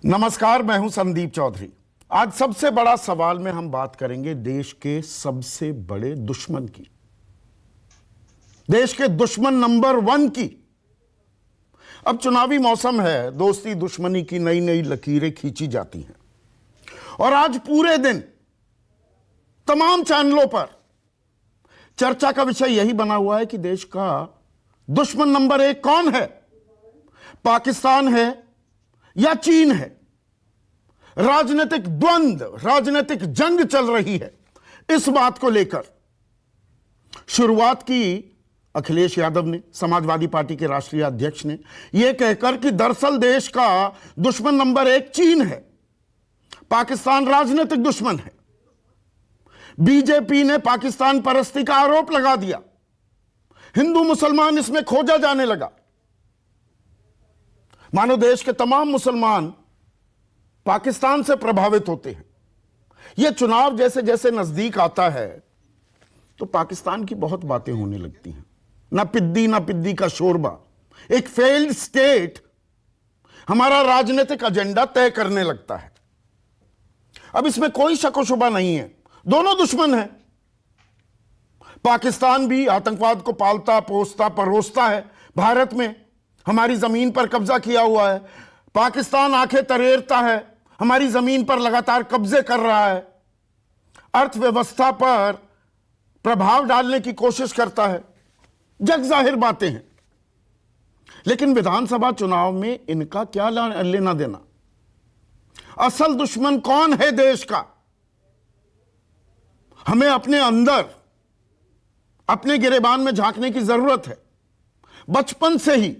नमस्कार, मैं हूं संदीप चौधरी। आज सबसे बड़ा सवाल में हम बात करेंगे देश के सबसे बड़े दुश्मन की, देश के दुश्मन नंबर 1 की। अब चुनावी मौसम है, दोस्ती दुश्मनी की नई नई लकीरें खींची जाती हैं और आज पूरे दिन तमाम चैनलों पर चर्चा का विषय यही बना हुआ है कि देश का दुश्मन नंबर 1 कौन है, पाकिस्तान है या चीन है। राजनीतिक द्वंद्व, राजनीतिक जंग चल रही है इस बात को लेकर। शुरुआत की अखिलेश यादव ने, समाजवादी पार्टी के राष्ट्रीय अध्यक्ष ने, यह कहकर कि दरअसल देश का दुश्मन नंबर 1 चीन है, पाकिस्तान राजनीतिक दुश्मन है। बीजेपी ने पाकिस्तान परस्ती का आरोप लगा दिया, हिंदू मुसलमान इसमें खोजा जाने लगा, मानो देश के तमाम मुसलमान पाकिस्तान से प्रभावित होते हैं। यह चुनाव जैसे जैसे नजदीक आता है तो पाकिस्तान की बहुत बातें होने लगती हैं। ना पिद्दी का शोरबा, एक फेल्ड स्टेट हमारा राजनीतिक एजेंडा तय करने लगता है। अब इसमें कोई शक व शुबा नहीं है, दोनों दुश्मन हैं। पाकिस्तान भी आतंकवाद को पालता पोसता परोसता है, भारत में हमारी जमीन पर कब्जा किया हुआ है। पाकिस्तान आंखें तरेरता है, हमारी जमीन पर लगातार कब्जे कर रहा है, अर्थव्यवस्था पर प्रभाव डालने की कोशिश करता है। जग जाहिर बातें हैं, लेकिन विधानसभा चुनाव में इनका क्या लेना देना। असल दुश्मन कौन है देश का, हमें अपने अंदर, अपने गिरेबान में झांकने की जरूरत है। बचपन से ही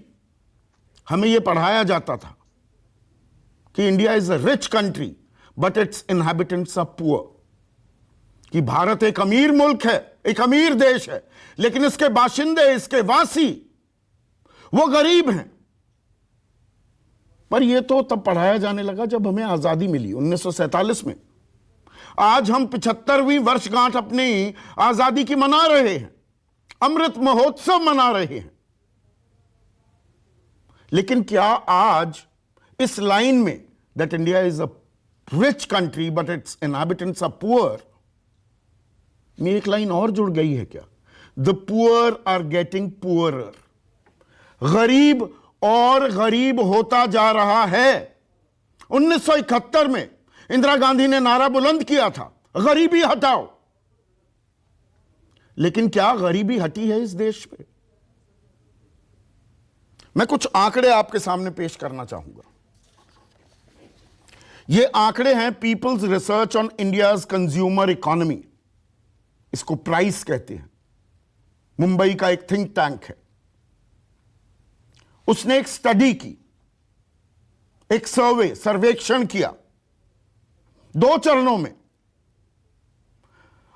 हमें यह पढ़ाया जाता था कि India is a rich country but its inhabitants are poor, कि भारत एक अमीर मुल्क है, एक अमीर देश है, लेकिन इसके बाशिंदे, इसके वासी वो गरीब हैं। पर यह तो तब पढ़ाया जाने लगा जब हमें आजादी मिली 1947 में। आज हम 75वीं वर्षगांठ अपनी आजादी की मना रहे हैं, अमृत महोत्सव मना रहे हैं। लेकिन क्या आज इस लाइन में that India is a rich country but its inhabitants are poor में एक लाइन और जुड़ गई है क्या? The poor are getting poorer, गरीब और गरीब होता जा रहा है। 1971 में इंदिरा गांधी ने नारा बुलंद किया था, गरीबी हटाओ। लेकिन क्या गरीबी हटी है इस देश में? मैं कुछ आंकड़े आपके सामने पेश करना चाहूंगा। ये आंकड़े हैं people's research on India's consumer economy, इसको प्राइस कहते हैं। मुंबई का एक थिंक टैंक है, उसने एक स्टडी की, एक सर्वेक्षण किया 2 चरणों में।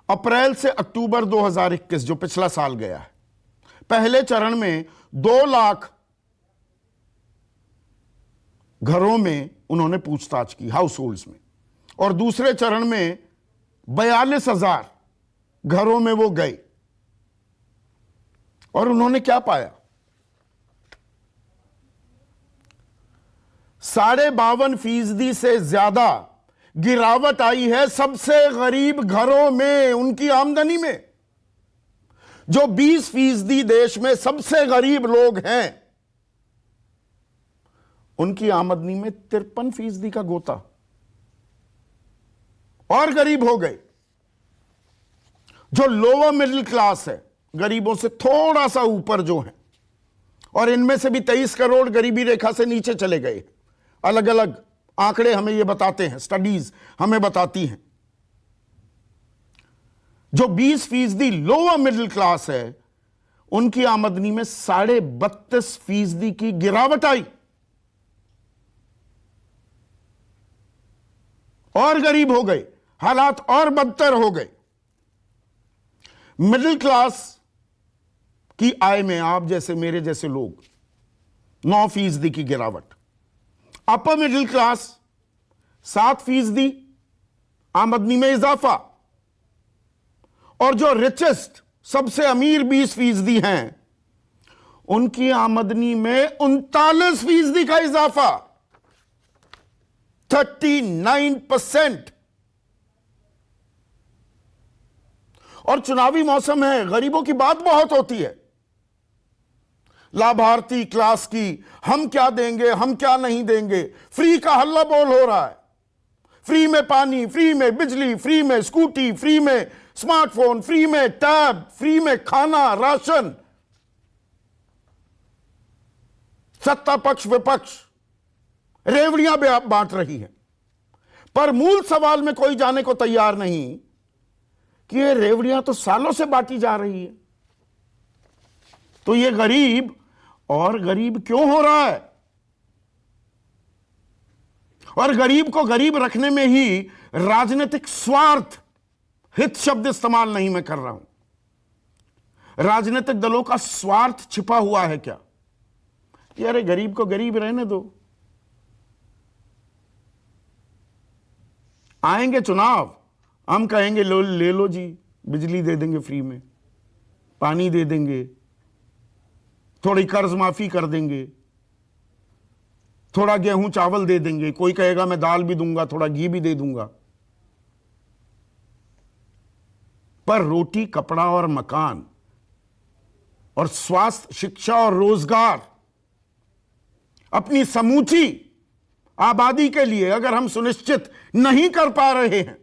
अप्रैल से अक्टूबर 2021, जो पिछला साल गया है, पहले चरण में 2 लाख घरों में उन्होंने पूछताछ की, हाउस होल्ड्स में, और दूसरे चरण में 42,000 घरों में वो गए। और उन्होंने क्या पाया? 52.5% से ज्यादा गिरावट आई है सबसे गरीब घरों में, उनकी आमदनी में। जो 20% देश में सबसे गरीब लोग हैं, उनकी आमदनी में 53% का गोता और गरीब हो गए। जो लोअर मिडिल क्लास है, गरीबों से थोड़ा सा ऊपर जो है, और इनमें से भी 23 करोड़ गरीबी रेखा से नीचे चले गए। अलग अलग आंकड़े हमें यह बताते हैं, स्टडीज हमें बताती हैं। जो 20% लोअर मिडिल क्लास है, उनकी आमदनी में 32.5% की गिरावट आई और गरीब हो गए, हालात और बदतर हो गए। मिडिल क्लास की आय में आप जैसे मेरे जैसे लोग 9% की गिरावट, अपर मिडिल क्लास 7% आमदनी में इजाफा, और जो रिचेस्ट, सबसे अमीर 20% हैं, उनकी आमदनी में 39% का इजाफा। 39%। और चुनावी मौसम है, गरीबों की बात बहुत होती है, लाभार्थी क्लास की, हम क्या देंगे, हम क्या नहीं देंगे। फ्री का हल्ला बोल हो रहा है, फ्री में पानी, फ्री में बिजली, फ्री में स्कूटी, फ्री में स्मार्टफोन, फ्री में टैब, फ्री में खाना, राशन। सत्ता पक्ष विपक्ष रेवड़ियां बांट रही है, पर मूल सवाल में कोई जाने को तैयार नहीं कि ये रेवड़ियां तो सालों से बांटी जा रही है, तो ये गरीब और गरीब क्यों हो रहा है? और गरीब को गरीब रखने में ही राजनीतिक स्वार्थ, हित शब्द इस्तेमाल नहीं मैं कर रहा हूं, राजनीतिक दलों का स्वार्थ छिपा हुआ है क्या? कि अरे गरीब को गरीब रहने दो, आएंगे चुनाव, हम कहेंगे ले लो जी, बिजली दे देंगे फ्री में, पानी दे देंगे, थोड़ी कर्ज माफी कर देंगे, थोड़ा गेहूं चावल दे देंगे, कोई कहेगा मैं दाल भी दूंगा, थोड़ा घी भी दे दूंगा। पर रोटी, कपड़ा और मकान और स्वास्थ्य, शिक्षा और रोजगार अपनी समूची आबादी के लिए अगर हम सुनिश्चित नहीं कर पा रहे हैं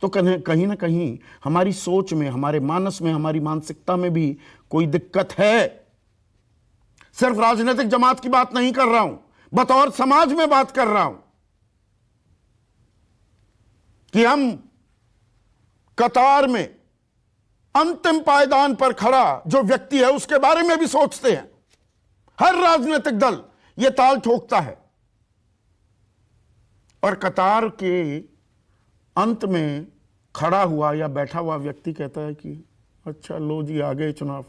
तो कहीं ना कहीं हमारी सोच में, हमारे मानस में, हमारी मानसिकता में भी कोई दिक्कत है। सिर्फ राजनीतिक जमात की बात नहीं कर रहा हूं, बतौर समाज में बात कर रहा हूं कि हम कतार में अंतिम पायदान पर खड़ा जो व्यक्ति है उसके बारे में भी सोचते हैं। हर राजनीतिक दल यह ताल ठोकता है और कतार के अंत में खड़ा हुआ या बैठा हुआ व्यक्ति कहता है कि अच्छा लो जी, आ गए चुनाव,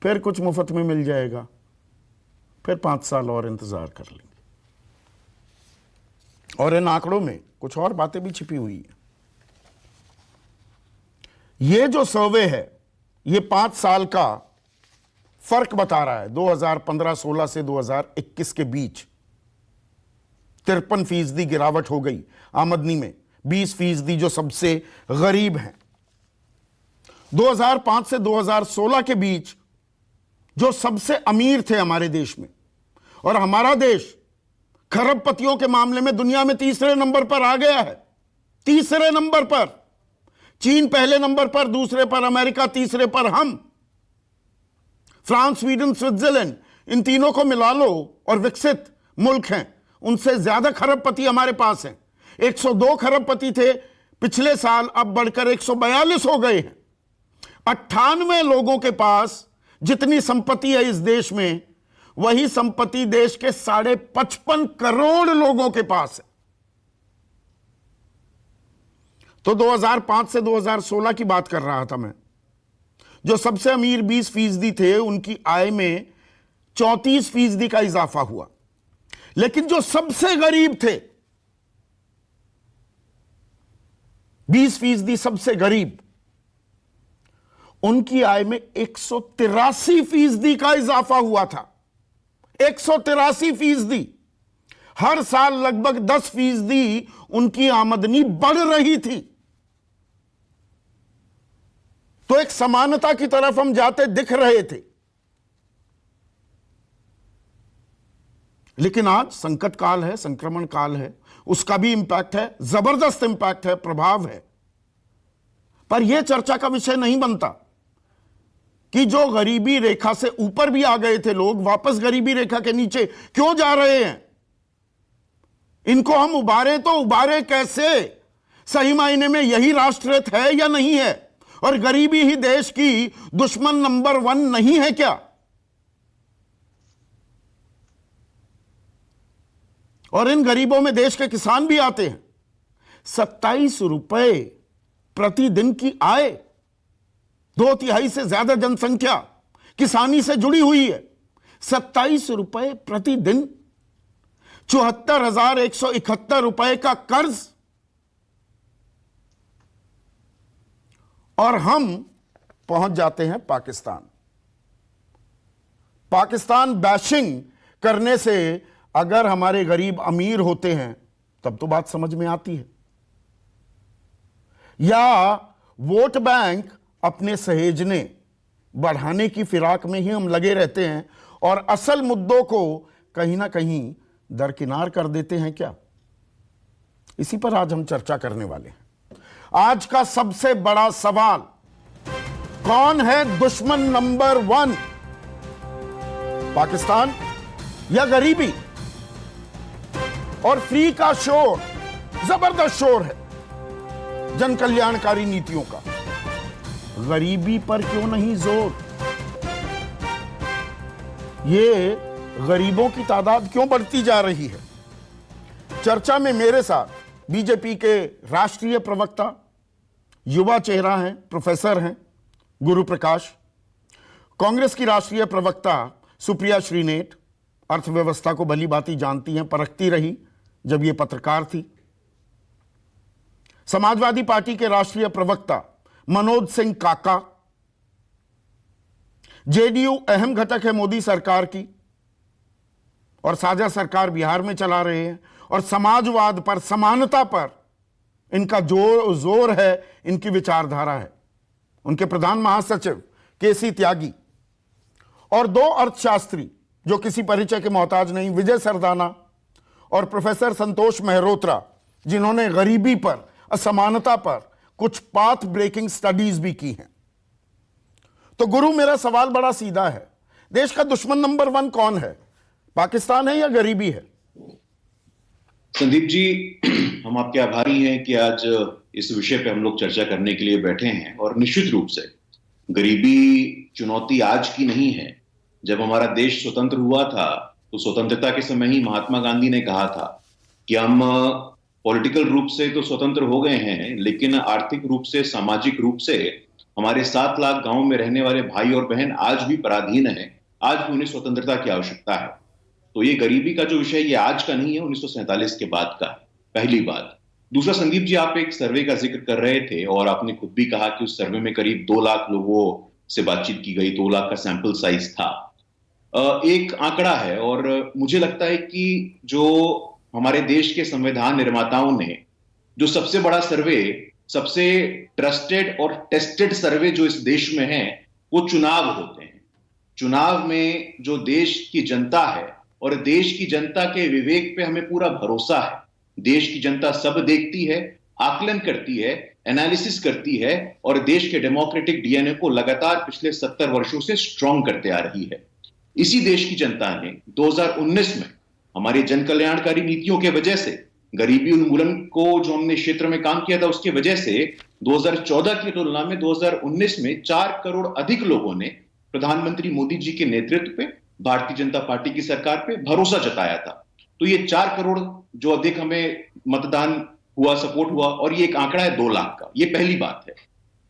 फिर कुछ मुफ्त में मिल जाएगा, फिर 5 साल और इंतजार कर लेंगे। और इन आंकड़ों में कुछ और बातें भी छिपी हुई है। ये जो सर्वे है ये 5 साल का फर्क बता रहा है। 2015-16 से 2021 के बीच 53% गिरावट हो गई आमदनी में, 20% जो सबसे गरीब हैं। 2005 से 2016 के बीच जो सबसे अमीर थे हमारे देश में, और हमारा देश खरबपतियों के मामले में दुनिया में तीसरे नंबर पर आ गया है। तीसरे नंबर पर, चीन पहले नंबर पर, दूसरे पर अमेरिका, तीसरे पर हम। फ्रांस, स्वीडन, स्विट्जरलैंड, इन तीनों को मिला लो और विकसित मुल्क हैं, उनसे ज्यादा खरबपति हमारे पास हैं। 102 खरबपति थे पिछले साल, अब बढ़कर 142 हो गए हैं। 98 लोगों के पास जितनी संपत्ति है इस देश में, वही संपत्ति देश के 55.5 करोड़ लोगों के पास है। तो 2005 से 2016 की बात कर रहा था मैं। जो सबसे अमीर 20% थे, उनकी आय में 34% का इजाफा हुआ। लेकिन जो सबसे गरीब थे, 20% सबसे गरीब, उनकी आय में 183% का इजाफा हुआ था। 183%। हर साल लगभग 10% उनकी आमदनी बढ़ रही थी। तो एक समानता की तरफ हम जाते दिख रहे थे। लेकिन आज संकट काल है, संक्रमण काल है, उसका भी इंपैक्ट है, जबरदस्त इंपैक्ट है, प्रभाव है। पर यह चर्चा का विषय नहीं बनता कि जो गरीबी रेखा से ऊपर भी आ गए थे लोग, वापस गरीबी रेखा के नीचे क्यों जा रहे हैं। इनको हम उबारे तो उबारे कैसे? सही मायने में यही राष्ट्रहित है या नहीं है? और गरीबी ही देश की दुश्मन नंबर 1 नहीं है क्या? और इन गरीबों में देश के किसान भी आते हैं। 27 रुपए प्रतिदिन की आय, 2/3 से ज्यादा जनसंख्या किसानी से जुड़ी हुई है। 27 रुपए प्रतिदिन, 74,171 रुपए का कर्ज, और हम पहुंच जाते हैं पाकिस्तान। पाकिस्तान बैशिंग करने से अगर हमारे गरीब अमीर होते हैं तब तो बात समझ में आती है। या वोट बैंक अपने सहेजने बढ़ाने की फिराक में ही हम लगे रहते हैं और असल मुद्दों को कहीं ना कहीं दरकिनार कर देते हैं क्या? इसी पर आज हम चर्चा करने वाले हैं। आज का सबसे बड़ा सवाल, कौन है दुश्मन नंबर 1, पाकिस्तान या गरीबी? और फ्री का शोर, जबरदस्त शोर है जन कल्याणकारी नीतियों का। गरीबी पर क्यों नहीं जोर? ये गरीबों की तादाद क्यों बढ़ती जा रही है? चर्चा में मेरे साथ बीजेपी के राष्ट्रीय प्रवक्ता, युवा चेहरा हैं, प्रोफेसर हैं गुरु प्रकाश, कांग्रेस की राष्ट्रीय प्रवक्ता सुप्रिया श्रीनेट, अर्थव्यवस्था को भली भांति जानती हैं, परखती रही जब ये पत्रकार थी। समाजवादी पार्टी के राष्ट्रीय प्रवक्ता मनोज सिंह काका, जेडीयू अहम घटक है मोदी सरकार की और साझा सरकार बिहार में चला रहे हैं, और समाजवाद पर, समानता पर इनका जोर है, इनकी विचारधारा है। उनके प्रधान महासचिव केसी त्यागी और 2 अर्थशास्त्री जो किसी परिचय के मोहताज नहीं, विजय सरदाना और प्रोफेसर संतोष मेहरोत्रा, जिन्होंने गरीबी पर, असमानता पर कुछ पाथ ब्रेकिंग स्टडीज भी की हैं। तो गुरु, मेरा सवाल बड़ा सीधा है, देश का दुश्मन नंबर 1 कौन है? पाकिस्तान है या गरीबी है? संदीप जी, हम आपके आभारी हैं कि आज इस विषय पे हम लोग चर्चा करने के लिए बैठे हैं। और निश्चित रूप से गरीबी चुनौती आज की नहीं है। जब हमारा देश स्वतंत्र हुआ था तो स्वतंत्रता के समय ही महात्मा गांधी ने कहा था कि हम पॉलिटिकल रूप से तो स्वतंत्र हो गए हैं, लेकिन आर्थिक रूप से, सामाजिक रूप से हमारे 7 लाख गांव में रहने वाले भाई और बहन आज भी पराधीन हैं। आज भी उन्हें स्वतंत्रता की आवश्यकता है। तो ये गरीबी का जो विषय, ये आज का नहीं है, 1947 के बाद का, पहली बात। दूसरा, संदीप जी, आप एक सर्वे का जिक्र कर रहे थे और आपने खुद भी कहा कि उस सर्वे में करीब 2 लाख लोगों से बातचीत की गई, 2 लाख का सैंपल साइज था। एक आंकड़ा है और मुझे लगता है कि जो हमारे देश के संविधान निर्माताओं ने जो सबसे बड़ा सर्वे, सबसे ट्रस्टेड और टेस्टेड सर्वे जो इस देश में है, वो चुनाव होते हैं। चुनाव में जो देश की जनता है, और देश की जनता के विवेक पे हमें पूरा भरोसा है। देश की जनता सब देखती है, आकलन करती है, एनालिसिस करती है और देश के डेमोक्रेटिक डीएनए को लगातार पिछले 70 वर्षों से स्ट्रांग करते आ रही है। इसी देश की जनता ने 2019 में हमारी जन कल्याणकारी नीतियों के वजह से, गरीबी उन्मूलन को जो हमने क्षेत्र में काम किया था उसके वजह से 2014 की तुलना में 2019 में 4 करोड़ अधिक लोगों ने प्रधानमंत्री मोदी जी के नेतृत्व पे, भारतीय जनता पार्टी की सरकार पे भरोसा जताया था। तो ये 4 करोड़ जो अधिक हमें मतदान हुआ, सपोर्ट हुआ, और ये एक आंकड़ा है 2 लाख का। ये पहली बात है।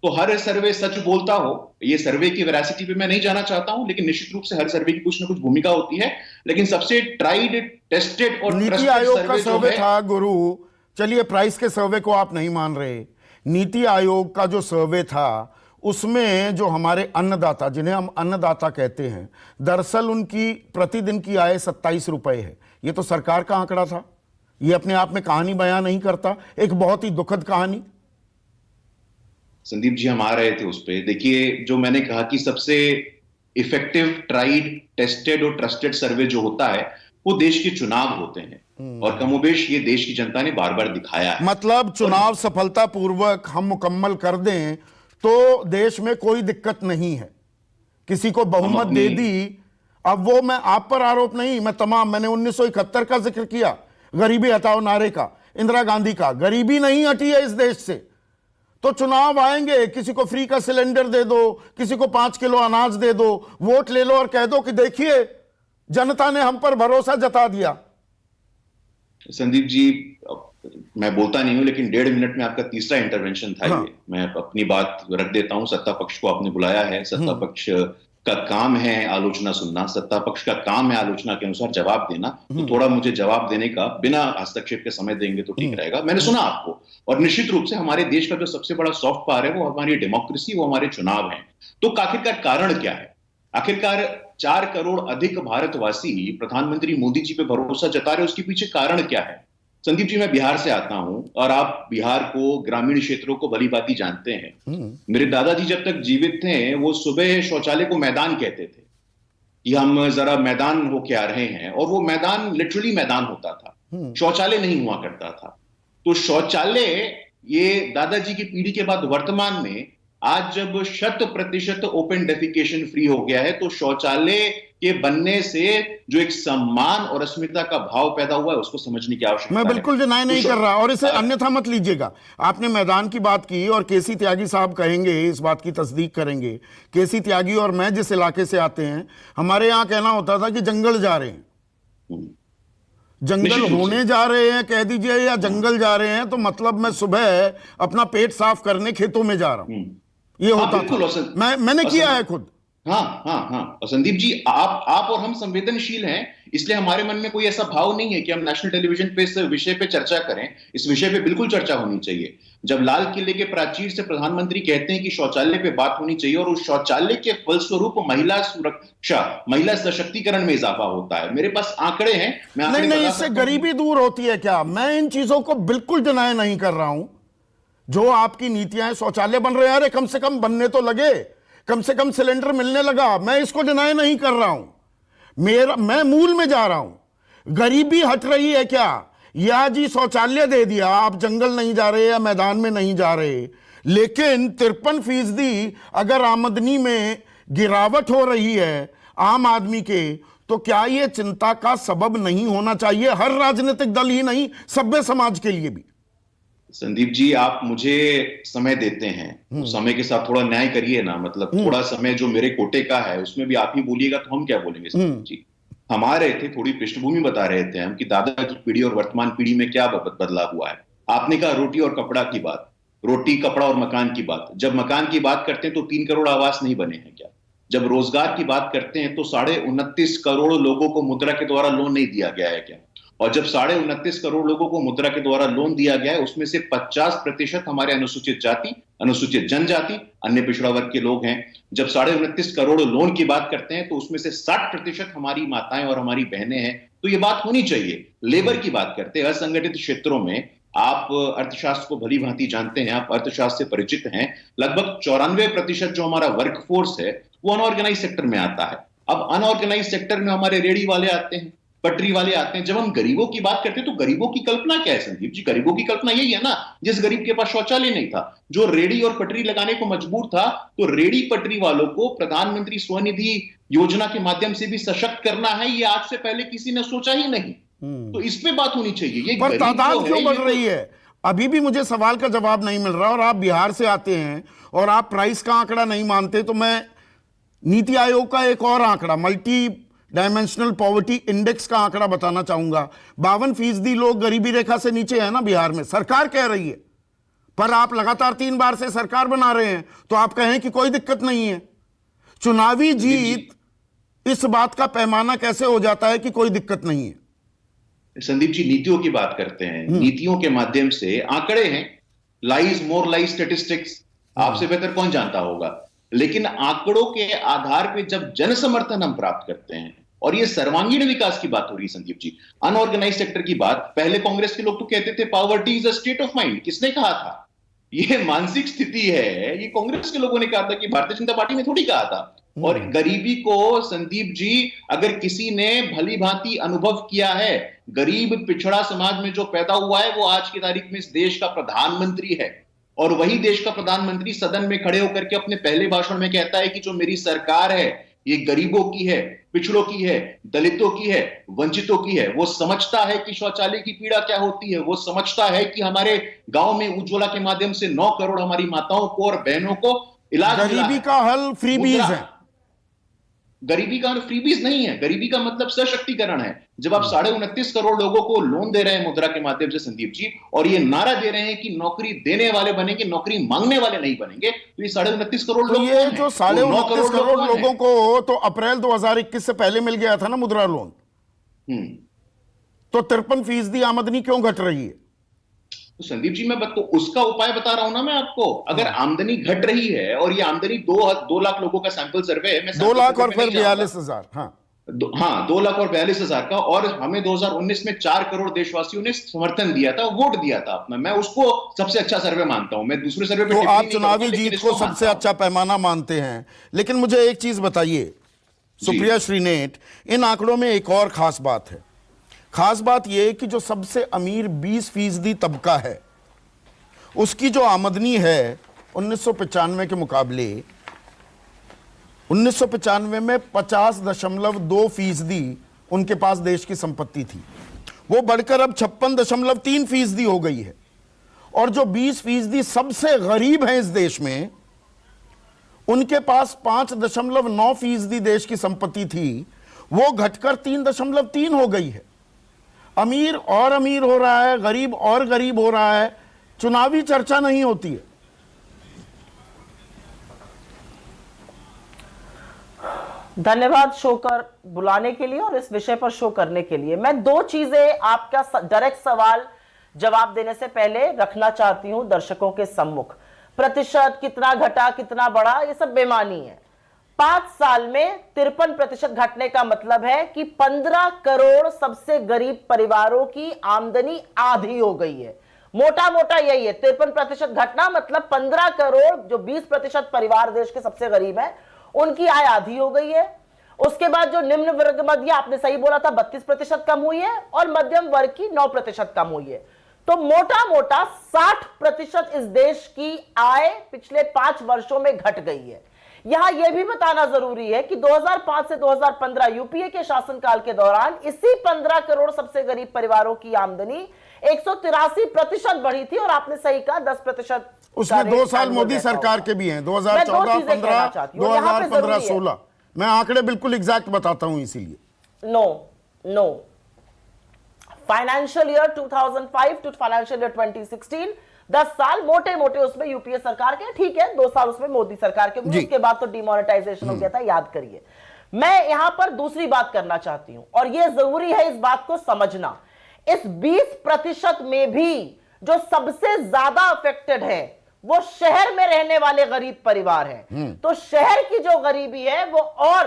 तो हर सर्वे सच बोलता हो, ये सर्वे की वेरासिटी पे मैं नहीं जाना चाहता हूं, लेकिन निश्चित रूप से हर सर्वे की कुछ ना कुछ भूमिका होती है। लेकिन सबसे ट्राइड, टेस्टेड और नीति आयोग का सर्वे था गुरु, चलिए प्राइस के सर्वे को आप नहीं मान रहे, नीति आयोग का जो सर्वे था उसमें जो हमारे अन्नदाता, जिन्हें हम अन्नदाता कहते हैं, दरअसल उनकी प्रतिदिन की आय 27 रुपए है। ये तो सरकार का आंकड़ा था, ये अपने आप में कहानी बयां नहीं करता, एक बहुत ही दुखद कहानी। संदीप जी, हम आ रहे थे उस पे। देखिए, जो मैंने कहा कि सबसे इफेक्टिव, ट्राइड, टेस्टेड और ट्रस्टेड सर्वे जो होता है वो देश के चुनाव होते हैं, और कमोबेश ये देश की जनता ने बार बार दिखाया है। मतलब चुनाव सफलतापूर्वक हम मुकम्मल कर दें तो देश में कोई दिक्कत नहीं है, किसी को बहुमत दे दी। अब वो मैं आप पर आरोप नहीं, मैंने 1971 का जिक्र किया, गरीबी हटाओ नारे का, इंदिरा गांधी का। गरीबी नहीं हटी है इस देश से, तो चुनाव आएंगे, किसी को फ्री का सिलेंडर दे दो, किसी को 5 किलो अनाज दे दो, वोट ले लो और कह दो कि देखिए जनता ने हम पर भरोसा जता दिया। संदीप जी, मैं बोलता नहीं हूं, लेकिन 1.5 मिनट में आपका तीसरा इंटरवेंशन था। ये मैं अपनी बात रख देता हूं। सत्ता पक्ष को आपने बुलाया है, सत्ता पक्ष का काम है आलोचना सुनना, सत्ता पक्ष का काम है आलोचना के अनुसार जवाब देना। तो थोड़ा मुझे जवाब देने का बिना हस्तक्षेप के समय देंगे तो ठीक रहेगा। मैंने सुना आपको, और निश्चित रूप से हमारे देश का जो सबसे बड़ा सॉफ्ट पावर है वो हमारी डेमोक्रेसी, वो हमारे चुनाव है। तो आखिरकार कारण क्या है? आखिरकार 4 करोड़ अधिक भारतवासी प्रधानमंत्री मोदी जी पे भरोसा जता रहे, उसके पीछे कारण क्या है? संदीप जी, मैं बिहार से आता हूं और आप बिहार को, ग्रामीण क्षेत्रों को भली भांति जानते हैं। मेरे दादाजी जब तक जीवित थे, वो सुबह शौचालय को मैदान कहते थे कि हम जरा मैदान होके आ रहे हैं, और वो मैदान लिटरली मैदान होता था, शौचालय नहीं हुआ करता था। तो शौचालय, ये दादाजी की पीढ़ी के बाद वर्तमान में आज जब 100% ओपन डेफिकेशन फ्री हो गया है, तो शौचालय के बनने से जो एक सम्मान और अस्मिता का भाव पैदा हुआ है, उसको समझने की आवश्यकता है। मैं बिल्कुल डिनाई नहीं कर रहा, और इसे अन्यथा मत लीजिएगा। आपने मैदान की बात की, और केसी त्यागी साहब कहेंगे, इस बात की तस्दीक करेंगे। केसी त्यागी और मैं जिस इलाके से आते हैं, हमारे यहां कहना होता था कि जंगल जा रहे हैं, जंगल होने जा रहे हैं कह दीजिए, या जंगल जा रहे हैं, तो मतलब मैं सुबह अपना पेट साफ करने खेतों में जा रहा हूं, ये होता था। मैंने किया है खुद। हाँ हाँ हाँ, और संदीप जी, आप और हम संवेदनशील हैं, इसलिए हमारे मन में कोई ऐसा भाव नहीं है कि हम नेशनल टेलीविजन पे इस विषय पे चर्चा करें। इस विषय पे बिल्कुल चर्चा होनी चाहिए। जब लाल किले के प्राचीर से प्रधानमंत्री कहते हैं कि शौचालय पे बात होनी चाहिए, और उस शौचालय के फलस्वरूप महिला सुरक्षा, महिला सशक्तिकरण में इजाफा होता है। मेरे पास आंकड़े हैं, मैं नहीं, इससे गरीबी दूर होती है क्या? मैं इन चीजों को बिल्कुल डिनाई नहीं कर रहा हूं। जो आपकी नीतियां, शौचालय बन रहे हैं, अरे कम से कम बनने तो लगे, कम से कम सिलेंडर मिलने लगा, मैं इसको डिनाई नहीं कर रहा हूं। मैं मूल में जा रहा हूं। गरीबी हट रही है क्या? या जी शौचालय दे दिया, आप जंगल नहीं जा रहे या मैदान में नहीं जा रहे, लेकिन 53% अगर आमदनी में गिरावट हो रही है आम आदमी के, तो क्या यह चिंता का सबब नहीं होना चाहिए? हर राजनीतिक दल ही नहीं, सभ्य समाज के लिए भी। संदीप जी, आप मुझे समय देते हैं, तो समय के साथ थोड़ा न्याय करिए ना। मतलब थोड़ा समय जो मेरे कोटे का है, उसमें भी आप ही बोलिएगा तो हम क्या बोलेंगे? संदीप जी, हम आ रहे थे, थोड़ी पृष्ठभूमि बता रहे थे हम कि दादा की पीढ़ी और वर्तमान पीढ़ी में क्या बदलाव हुआ है। आपने कहा रोटी और कपड़ा की बात, रोटी, कपड़ा और मकान की बात। जब मकान की बात करते हैं तो 3 करोड़ आवास नहीं बने हैं क्या? जब रोजगार की बात करते हैं तो 29.5 करोड़ लोगों को मुद्रा के द्वारा लोन नहीं दिया गया है क्या? और जब 29.5 करोड़ लोगों को मुद्रा के द्वारा लोन दिया गया है, उसमें से 50% हमारे अनुसूचित जाति, अनुसूचित जनजाति, अन्य पिछड़ा वर्ग के लोग हैं। जब 29.5 करोड़ लोन की बात करते हैं तो उसमें से 60% हमारी माताएं और हमारी बहनें हैं। तो ये बात होनी चाहिए। लेबर की बात करते हैं, असंगठित क्षेत्रों में, आप अर्थशास्त्र को भली भांति जानते हैं, आप अर्थशास्त्र से परिचित हैं, लगभग 94% जो हमारा वर्कफोर्स है वो अनऑर्गेनाइज सेक्टर में आता है। अब अनऑर्गेनाइज सेक्टर में हमारे रेडी वाले आते हैं, पटरी वाले आते हैं। जब हम गरीबों की बात करते हैं तो गरीबों की कल्पना क्या है संदीप जी? गरीबों की कल्पना यही है ना, जिस गरीब के पास शौचालय नहीं था, जो रेडी और पटरी लगाने को मजबूर था, तो रेडी पटरी वालों को प्रधानमंत्री स्वनिधि योजना के माध्यम से भी सशक्त करना है। ये आज से पहले किसी ने सोचा ही नहीं। तो इस पे बात होनी चाहिए। ये पर तादाद क्यों बढ़ रही है? अभी भी मुझे सवाल का जवाब नहीं मिल रहा। और आप बिहार से आते हैं और आप प्राइस का आंकड़ा नहीं मानते, तो मैं नीति आयोग का एक और आंकड़ा, मल्टी डायमेंशनल पॉवर्टी इंडेक्स का आंकड़ा बताना चाहूंगा। 52% लोग गरीबी रेखा से नीचे है ना बिहार में, सरकार कह रही है। पर आप लगातार 3 बार से सरकार बना रहे हैं, तो आप कहें कि कोई दिक्कत नहीं है। चुनावी जीत इस बात का पैमाना कैसे हो जाता है कि कोई दिक्कत नहीं है? संदीप जी, नीतियों की बात करते हैं, नीतियों के माध्यम से आंकड़े हैं, लाइज मोर लाइज स्टेटिस्टिक्स, आपसे बेहतर कौन जानता होगा। लेकिन आंकड़ों के आधार पे जब जन समर्थन हम प्राप्त करते हैं, और ये सर्वांगीण विकास की बात हो रही है संदीप जी, अनऑर्गेनाइज सेक्टर की बात, पहले कांग्रेस के लोग तो कहते थे poverty is a state of mind. किसने कहा था? ये मानसिक स्थिति है, ये कांग्रेस के लोगों ने कहा था, कि भारतीय जनता पार्टी ने थोड़ी कहा था। और गरीबी को संदीप जी, अगर किसी ने भली भांति अनुभव किया है, गरीब पिछड़ा समाज में जो पैदा हुआ है, वो आज की तारीख में इस देश का प्रधानमंत्री है। और वही देश का प्रधानमंत्री सदन में खड़े होकर के अपने पहले भाषण में कहता है कि जो मेरी सरकार है ये गरीबों की है, पिछड़ों की है, दलितों की है, वंचितों की है। वो समझता है कि शौचालय की पीड़ा क्या होती है, वो समझता है कि हमारे गांव में उज्ज्वला के माध्यम से 9 करोड़ हमारी माताओं को और बहनों को इलाज मिला है। गरीबी का हल फ्रीबीज है। गरीबी का फ्रीबीज नहीं है, गरीबी का मतलब सशक्तिकरण है। जब आप 29.5 करोड़ लोगों को लोन दे रहे हैं मुद्रा के माध्यम से संदीप जी, और ये नारा दे रहे हैं कि नौकरी देने वाले बनेंगे, नौकरी मांगने वाले नहीं बनेंगे, तो ये 29.5 करोड़ लोग, ये जो 29.5 करोड़ लोगों को तो अप्रैल 2021 से पहले मिल गया था ना मुद्रा लोन, तो 53% आमदनी क्यों घट रही है? तो संदीप जी, मैं तो उसका उपाय बता रहा हूं ना मैं आपको। अगर आमदनी घट रही है और ये आमदनी 2 लाख लोगों का सैंपल सर्वे है, मैं 2 सैंपल लाख सर्वे और में फिर नहीं जाऊंगा। 42,000। हाँ, हाँ, 2 लाख और 42 हजार का। और हमें 2019 में 4 करोड़ देशवासियों ने समर्थन दिया था, वोट दिया था अपना। मैं उसको सबसे अच्छा सर्वे मानता हूं। मैं दूसरे सर्वे पे तो टिप्पणी आप नहीं करूंगा, चुनावी लेकिन जीत इसको को सबसे मानता हूं। अच्छा पैमाना मानते हैं। लेकिन मुझे एक चीज बताइए जी। सुप्रिया श्रीनेत, इन आंकड़ों में एक और खास बात है। खास बात यह कि जो सबसे अमीर 20% तबका है, उसकी जो आमदनी है 1995 के मुकाबले 1995 में 50.2% उनके पास देश की संपत्ति थी। वो बढ़कर अब 56.3% हो गई है। और जो 20% सबसे गरीब हैं इस देश में, उनके पास 5.9% देश की संपत्ति थी, वो घटकर 3.3 हो गई है। अमीर और अमीर हो रहा है, गरीब और गरीब हो रहा है, चुनावी चर्चा नहीं होती है। धन्यवाद शो कर बुलाने के लिए और इस विषय पर शो करने के लिए। मैं दो चीजें आपका डायरेक्ट सवाल जवाब देने से पहले रखना चाहती हूं दर्शकों के सम्मुख। प्रतिशत कितना घटा कितना बढ़ा, ये सब बेमानी है। 5 साल में 53% घटने का मतलब है कि 15 करोड़ सबसे गरीब परिवारों की आमदनी आधी हो गई है। मोटा मोटा यही है, 53% घटना मतलब 15 करोड़ जो 20% परिवार देश के सबसे गरीब है, उनकी आय आधी हो गई है। उसके बाद जो निम्न वर्ग मध्य, आपने सही बोला था, 32% कम हुई है और मध्यम वर्ग की 9% कम हुई है। तो मोटा मोटा 60% इस देश की आय पिछले 5 वर्षों में घट गई है। यहां यह भी बताना जरूरी है कि 2005 से 2015 यूपीए के शासनकाल के दौरान इसी 15 करोड़ सबसे गरीब परिवारों की आमदनी 183% बढ़ी थी। और आपने सही कहा, 10% उसमें 2 साल मोदी सरकार के भी हैं, 2014-15, 2015-16। मैं आंकड़े बिल्कुल एग्जैक्ट बताता हूं इसीलिए। No financial year 2005 to financial year 2016, 10 साल मोटे मोटे उसमें यूपीए सरकार के, ठीक है, 2 साल उसमें मोदी सरकार के, उसके बाद तो डिमोनेटाइजेशन हो गया था, याद करिए। मैं यहां पर दूसरी बात करना चाहती हूं और यह जरूरी है इस बात को समझना। इस 20% में भी जो सबसे ज्यादा अफेक्टेड है वो शहर में रहने वाले गरीब परिवार हैं। तो शहर की जो गरीबी है वो और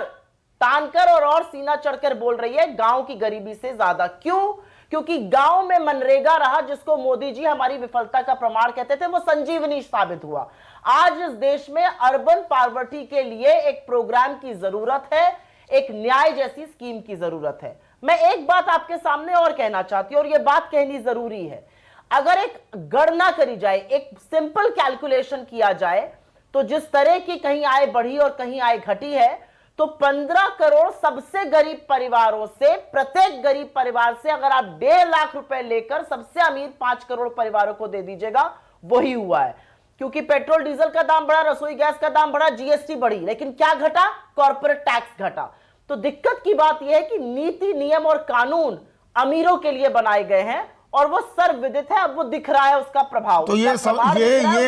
तानकर और सीना चढ़कर बोल रही है गांव की गरीबी से ज्यादा। क्यों? क्योंकि गांव में मनरेगा रहा, जिसको मोदी जी हमारी विफलता का प्रमाण कहते थे, वो संजीवनी साबित हुआ। आज इस देश में अर्बन पॉवर्टी के लिए एक प्रोग्राम की जरूरत है, एक न्याय जैसी स्कीम की जरूरत है। मैं एक बात आपके सामने और कहना चाहती हूं और यह बात कहनी जरूरी है। अगर एक गणना करी जाए, एक सिंपल कैलकुलेशन किया जाए, तो जिस तरह की कहीं आय बढ़ी और कहीं आय घटी है, तो 15 करोड़ सबसे गरीब परिवारों से, प्रत्येक गरीब परिवार से अगर आप 1.5 लाख रुपए लेकर सबसे अमीर 5 करोड़ परिवारों को दे दीजिएगा, वही हुआ है। क्योंकि पेट्रोल डीजल का दाम बढ़ा, रसोई गैस का दाम बढ़ा, जीएसटी बढ़ी, लेकिन क्या घटा? कॉर्पोरेट टैक्स घटा। तो दिक्कत की बात यह है कि नीति, नियम और कानून अमीरों के लिए बनाए गए हैं और वो सर्वविदित है। अब वो दिख रहा है उसका प्रभाव। तो ये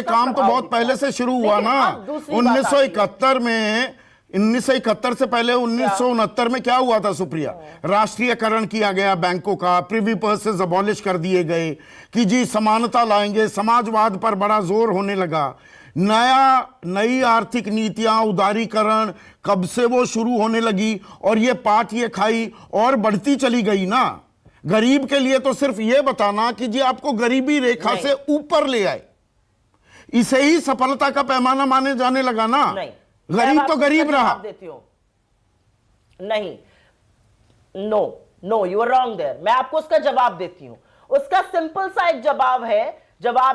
काम तो बहुत पहले से शुरू हुआ ना। 1971 में, 1971 से पहले 1969 में क्या हुआ था सुप्रिया? राष्ट्रीयकरण किया गया बैंकों का, प्रिवी पर्सेस अबॉलिश कर दिए गए कि जी समानता लाएंगे, समाजवाद पर बड़ा जोर होने लगा। नई आर्थिक नीतियां, उदारीकरण कब से वो शुरू होने लगी और ये पाठ ये खाई और बढ़ती चली गई ना। गरीब के लिए तो सिर्फ ये बताना कि जी आपको गरीबी रेखा से ऊपर ले आए, इसे ही सफलता का पैमाना माने जाने लगा ना। गरीब तो गरीब रहा। देती हूं नहीं, no you are wrong there. मैं आपको उसका जवाब देती हूं। उसका सिंपल सा एक जवाब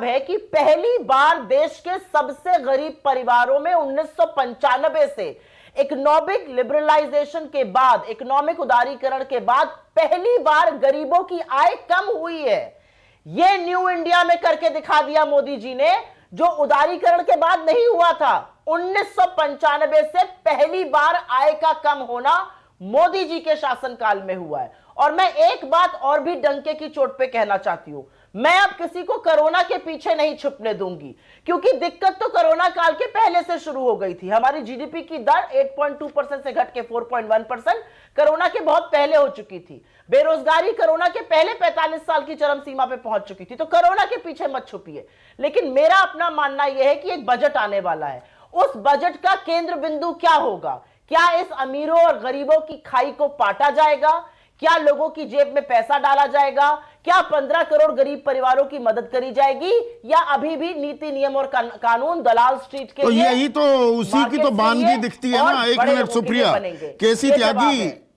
है कि पहली बार देश के सबसे गरीब परिवारों में 1995 से इकोनॉमिक लिबरलाइजेशन के बाद, इकोनॉमिक उदारीकरण के बाद पहली बार गरीबों की आय कम हुई है। यह न्यू इंडिया में करके दिखा दिया मोदी जी ने, जो उदारीकरण के बाद नहीं हुआ था। 1995 से पहली बार आय का कम होना मोदी जी के शासनकाल में हुआ है। और मैं एक बात और भी डंके की चोट पे कहना चाहती हूं। मैं अब किसी को कोरोना के पीछे नहीं छुपने दूंगी, क्योंकि दिक्कत तो कोरोना काल के पहले से शुरू हो गई थी। हमारी जीडीपी की दर 8.2% से घट के 4.1% कोरोना के बहुत पहले हो चुकी थी। बेरोजगारी कोरोना के पहले 45 साल की चरम सीमा पे पहुंच चुकी थी। तो कोरोना के पीछे मत छुपिए। लेकिन मेरा अपना मानना यह है कि एक बजट आने वाला है, उस बजट का केंद्र बिंदु क्या होगा? क्या इस अमीरों और गरीबों की खाई को पाटा जाएगा? क्या लोगों की जेब में पैसा डाला जाएगा? क्या 15 करोड़ गरीब परिवारों की मदद करी जाएगी, या अभी भी नीति नियम और कानून दलाल स्ट्रीट के तो लिए? यही तो उसी की तो बानगी दिखती है ना। एक मिनट सुप्रिया,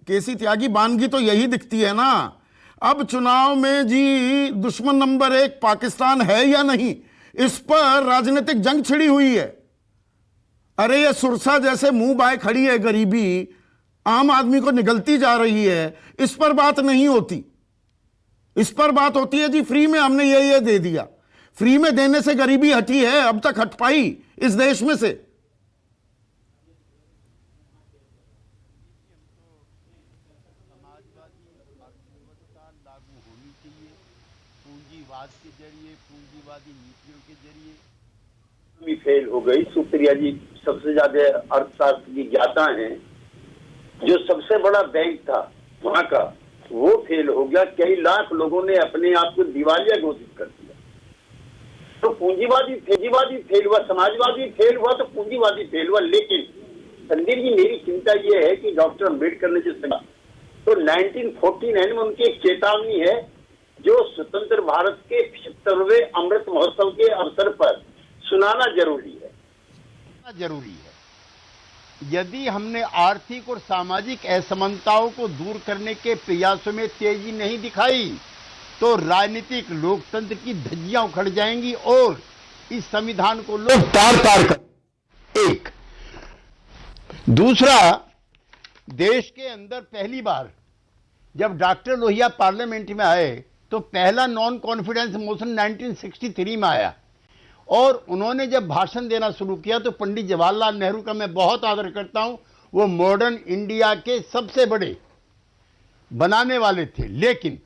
केसी त्यागी बानगी तो यही दिखती है ना। अब चुनाव में जी दुश्मन नंबर 1 पाकिस्तान है या नहीं, इस पर राजनीतिक जंग छिड़ी हुई है। अरे ये सुरसा जैसे मुंह बाय खड़ी है गरीबी, आम आदमी को निगलती जा रही है, इस पर बात नहीं होती। इस पर बात होती है जी फ्री में हमने ये दे दिया। फ्री में देने से गरीबी हटी है? अब तक हट पाई इस देश में से? लागू होनी चाहिए पूंजीवाद के जरिए, पूंजीवादी नीतियों के जरिए। भी फेल हो गई। सुप्रिया जी सबसे ज्यादा अर्थशास्त्र की ज्ञाता हैं। जो सबसे बड़ा बैंक था वहां का, वो फेल हो गया। कई लाख लोगों ने अपने आप को दिवालिया घोषित कर दिया। तो पूंजीवादी फेल हुआ, समाजवादी फेल हुआ, तो पूंजीवादी फेल हुआ। लेकिन संदीप जी, मेरी चिंता यह है कि डॉक्टर अम्बेडकर ने जिस तरह तो 1949 में उनकी एक चेतावनी है, जो स्वतंत्र भारत के 75वें अमृत महोत्सव के अवसर पर सुनाना जरूरी है। यदि हमने आर्थिक और सामाजिक असमानताओं को दूर करने के प्रयासों में तेजी नहीं दिखाई, तो राजनीतिक लोकतंत्र की धज्जियां उखड़ जाएंगी और इस संविधान को लोग तार-तार कर। एक दूसरा, देश के अंदर पहली बार जब डॉक्टर लोहिया पार्लियामेंट में आए तो पहला नॉन कॉन्फिडेंस मोशन 1963 में आया, और उन्होंने जब भाषण देना शुरू किया तो पंडित जवाहरलाल नेहरू का मैं बहुत आदर करता हूं, वो मॉडर्न इंडिया के सबसे बड़े बनाने वाले थे। लेकिन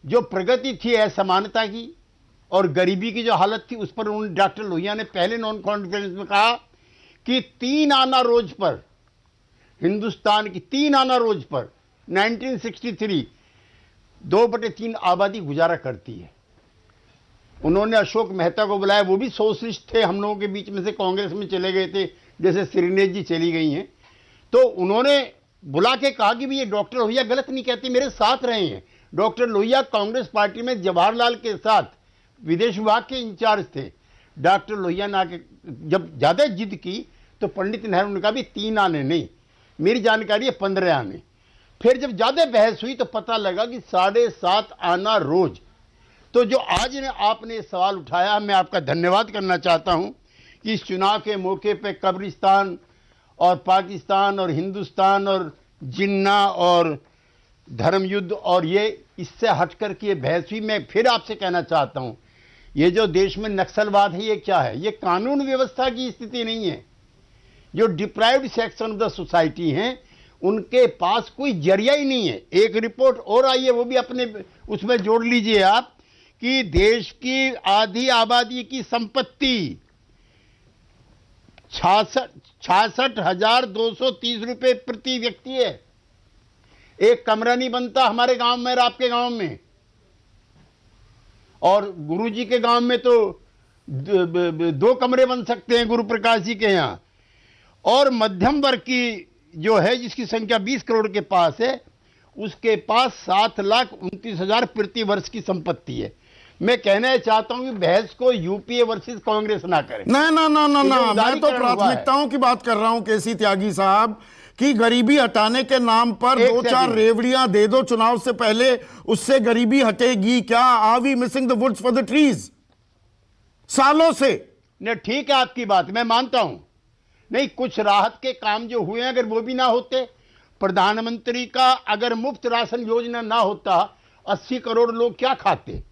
जो प्रगति थी असमानता की और गरीबी की जो हालत थी, उस पर उन्होंने डॉक्टर लोहिया ने पहले नॉन कॉन्फ्रेंस में कहा कि 3 आना रोज पर, हिंदुस्तान की 3 आना रोज पर 1963 2/3 आबादी गुजारा करती है। उन्होंने अशोक मेहता को बुलाया, वो भी सोशलिस्ट थे, हम लोगों के बीच में से कांग्रेस में चले गए थे, जैसे श्रीनेश जी चली गई हैं। तो उन्होंने बुला के कहा कि भी ये डॉक्टर लोहिया गलत नहीं कहती, मेरे साथ रहे हैं। डॉक्टर लोहिया कांग्रेस पार्टी में जवाहरलाल के साथ विदेश विभाग के इंचार्ज थे। डॉक्टर लोहिया ने आके जब ज्यादा जिद की तो पंडित नेहरू ने कहा भी 3 आने नहीं, मेरी जानकारी है 15 आने। फिर जब ज्यादा बहस हुई तो पता लगा कि 7.5 आना रोज। तो जो आज ने आपने सवाल उठाया, मैं आपका धन्यवाद करना चाहता हूं कि इस चुनाव के मौके पे कब्रिस्तान और पाकिस्तान और हिंदुस्तान और जिन्ना और धर्म युद्ध और ये इससे हटकर के ये बहस हुई। मैं फिर आपसे कहना चाहता हूं, ये जो देश में नक्सलवाद है, ये क्या है? ये कानून व्यवस्था की स्थिति नहीं है। जो deprived section of the society हैं, उनके पास कोई जरिया ही नहीं है। एक रिपोर्ट और आई है, वो भी अपने उसमें जोड़ लीजिए आप, कि देश की आधी आबादी की संपत्ति 66,230 रुपए प्रति व्यक्ति है। एक कमरा नहीं बनता हमारे गांव में और आपके गांव में, और गुरुजी के गांव में तो 2 कमरे बन सकते हैं, गुरु प्रकाश जी के यहाँ। और मध्यम वर्ग की जो है, जिसकी संख्या 20 करोड़ के पास है, उसके पास 7,29,000 प्रति वर्ष की संपत्ति है। मैं कहना चाहता हूं कि बहस को यूपीए वर्सेस कांग्रेस ना करें। ना, मैं तो प्राथमिकताओं की बात कर रहा हूं केसी त्यागी साहब, कि गरीबी हटाने के नाम पर 2-4 रेवड़ियां दे दो चुनाव से पहले, उससे गरीबी हटेगी क्या? Are we missing the woods for the trees? सालों से। नहीं, ठीक है आपकी बात, मैं मानता हूं। नहीं, कुछ राहत के काम जो हुए हैं, अगर वो भी ना होते, प्रधानमंत्री का अगर मुफ्त राशन योजना ना होता, 80 करोड़ लोग क्या खाते?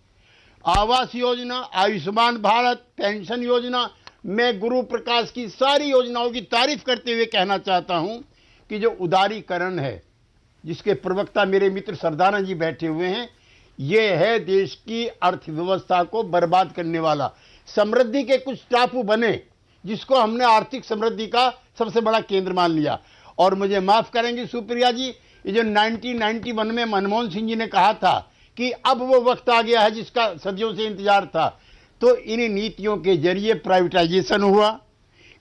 आवास योजना, आयुष्मान भारत, पेंशन योजना, मैं गुरु प्रकाश की सारी योजनाओं की तारीफ करते हुए कहना चाहता हूं कि जो उदारीकरण है, जिसके प्रवक्ता मेरे मित्र सरदाना जी बैठे हुए हैं, ये है देश की अर्थव्यवस्था को बर्बाद करने वाला। समृद्धि के कुछ टापू बने जिसको हमने आर्थिक समृद्धि का सबसे बड़ा केंद्र मान लिया। और मुझे माफ करेंगे सुप्रिया जी, ये जो 1991 में मनमोहन सिंह जी ने कहा था कि अब वो वक्त आ गया है जिसका सदियों से इंतजार था, तो इन नीतियों के जरिए प्राइवेटाइजेशन हुआ,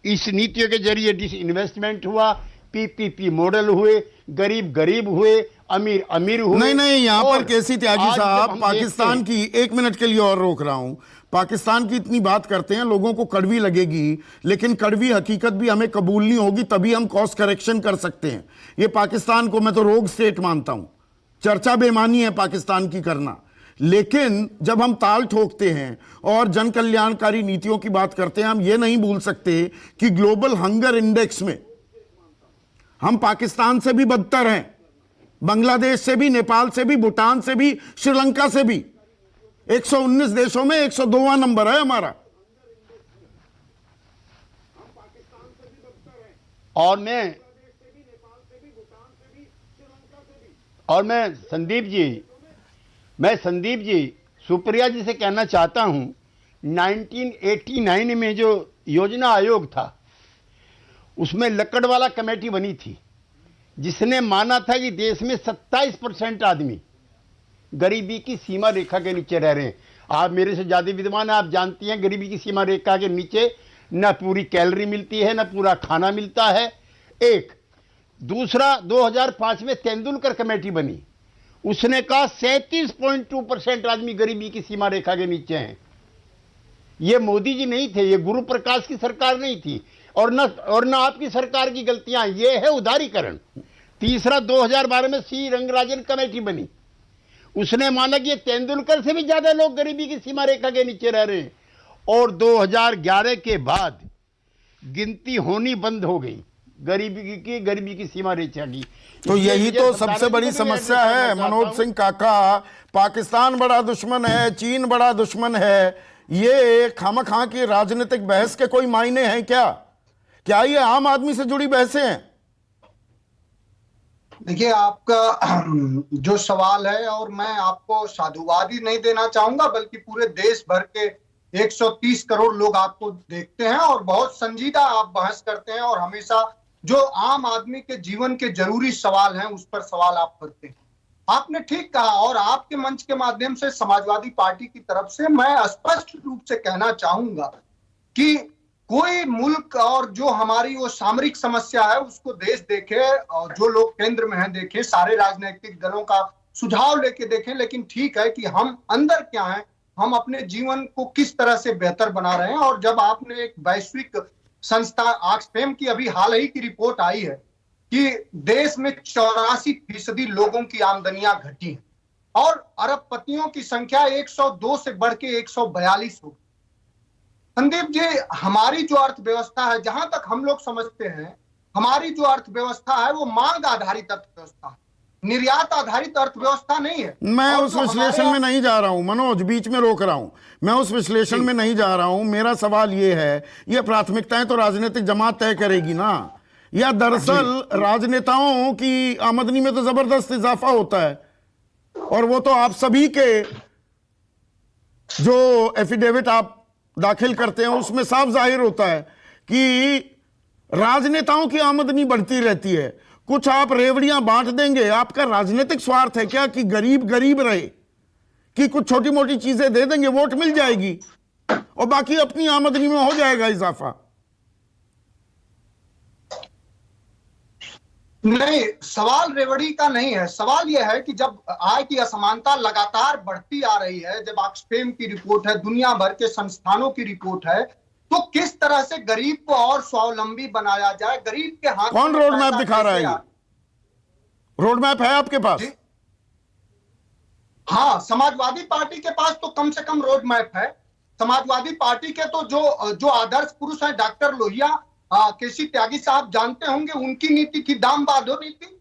इस नीतियों के जरिए डिसइन्वेस्टमेंट हुआ, पीपीपी मॉडल हुए, गरीब गरीब हुए, अमीर अमीर हुए। नहीं, यहाँ पर केसी त्यागी आज जब साहब हम पाकिस्तान देखते की, एक मिनट के लिए और रोक रहा हूं, पाकिस्तान की इतनी बात करते हैं, लोगों को कड़वी लगेगी, लेकिन कड़वी हकीकत भी हमें कबूलनी होगी, तभी हम कॉस्ट करेक्शन कर सकते हैं। ये पाकिस्तान को मैं तो रोग स्टेट मानता हूं, चर्चा बेमानी है पाकिस्तान की करना, लेकिन जब हम ताल ठोकते हैं और जन कल्याणकारी नीतियों की बात करते हैं, हम ये नहीं भूल सकते कि ग्लोबल हंगर इंडेक्स में हम पाकिस्तान से भी बदतर हैं, बांग्लादेश से भी, नेपाल से भी, भूटान से भी, श्रीलंका से भी। 119 देशों में 102वां नंबर है हमारा। और मैं संदीप जी सुप्रिया जी से कहना चाहता हूं, 1989 में जो योजना आयोग था उसमें लकड़वाला कमेटी बनी थी जिसने माना था कि देश में 27% आदमी गरीबी की सीमा रेखा के नीचे रह रहे हैं। आप मेरे से ज्यादा विद्वान हैं, आप जानती हैं गरीबी की सीमा रेखा के नीचे न पूरी कैलोरी मिलती है, न पूरा खाना मिलता है। एक दूसरा, 2005 में तेंदुलकर कमेटी बनी, उसने कहा 37.2% आदमी गरीबी की सीमा रेखा के नीचे हैं। ये मोदी जी नहीं थे, ये गुरु प्रकाश की सरकार नहीं थी, और न आपकी सरकार की गलतियां, ये है उदारीकरण। तीसरा, 2012 में सी रंगराजन कमेटी बनी, उसने माना कि तेंदुलकर से भी ज्यादा लोग गरीबी की सीमा रेखा के नीचे रह रहे हैं। और 2011 के बाद गिनती होनी बंद हो गई गरीबी की सीमा रेखा की। तो यही तो सबसे बड़ी समस्या है मनोज सिंह काका। पाकिस्तान बड़ा दुश्मन है, चीन बड़ा दुश्मन है, ये खामखा की राजनीतिक बहस के कोई मायने हैं क्या ये आम आदमी से जुड़ी बहसें हैं? देखिए, आपका जो सवाल है, और मैं आपको साधुवाद ही नहीं देना चाहूंगा, बल्कि पूरे देश भर के 130 करोड़ लोग आपको देखते हैं और बहुत संजीदा आप बहस करते हैं, और हमेशा जो आम आदमी के जीवन के जरूरी सवाल हैं उस पर सवाल आप करते हैं। आपने ठीक कहा, और आपके मंच के माध्यम से समाजवादी पार्टी की तरफ से मैं स्पष्ट रूप से कहना चाहूंगा कि कोई मुल्क और जो हमारी वो सामरिक समस्या है उसको देश देखे, और जो लोग केंद्र में हैं देखें, सारे राजनीतिक दलों का सुझाव लेके देखें, लेकिन ठीक है कि हम अंदर क्या हैं, हम अपने जीवन को किस तरह से बेहतर बना रहे हैं। और जब आपने एक वैश्विक संस्था ऑक्सफैम की अभी हाल ही की रिपोर्ट आई है कि देश में 84% लोगों की आमदनियां घटी हैं और अरबपतियों की संख्या 102 से बढ़ के 142 हो गई। संदीप जी, हमारी जो अर्थव्यवस्था है, जहां तक हम लोग समझते हैं, हमारी जो अर्थव्यवस्था है वो मांग आधारित अर्थव्यवस्था है, निर्यात आधारित अर्थव्यवस्था नहीं है। मैं उस विश्लेषण में नहीं जा रहा हूं मनोज, बीच में रोक रहा हूं, मैं उस विश्लेषण में नहीं जा रहा हूं। मेरा सवाल ये है, ये प्राथमिकताएं तो राजनीतिक जमात तय करेगी ना, या दरअसल राजनेताओं की आमदनी में तो जबरदस्त इजाफा होता है, और वो तो आप सभी के जो एफिडेविट आप दाखिल करते हैं उसमें साफ जाहिर होता है कि राजनेताओं की आमदनी बढ़ती रहती है। कुछ आप रेवड़ियां बांट देंगे, आपका राजनीतिक स्वार्थ है क्या कि गरीब गरीब रहे, कि कुछ छोटी मोटी चीजें दे देंगे, वोट मिल जाएगी और बाकी अपनी आमदनी में हो जाएगा इजाफा? नहीं, सवाल रेवड़ी का नहीं है। सवाल यह है कि जब आय की असमानता लगातार बढ़ती आ रही है, जब ऑक्सफैम की रिपोर्ट है, दुनिया भर के संस्थानों की रिपोर्ट है, तो किस तरह से गरीब को और स्वावलंबी बनाया जाए, गरीब के हाथ। कौन रोड मैप दिखा रहा है? रोड मैप है आपके पास? हाँ, समाजवादी पार्टी के पास तो कम से कम रोड मैप है। समाजवादी पार्टी के तो जो आदर्श पुरुष है, डॉक्टर लोहिया, केसी त्यागी साहब जानते होंगे, उनकी नीति थी दाम बांधो नीति,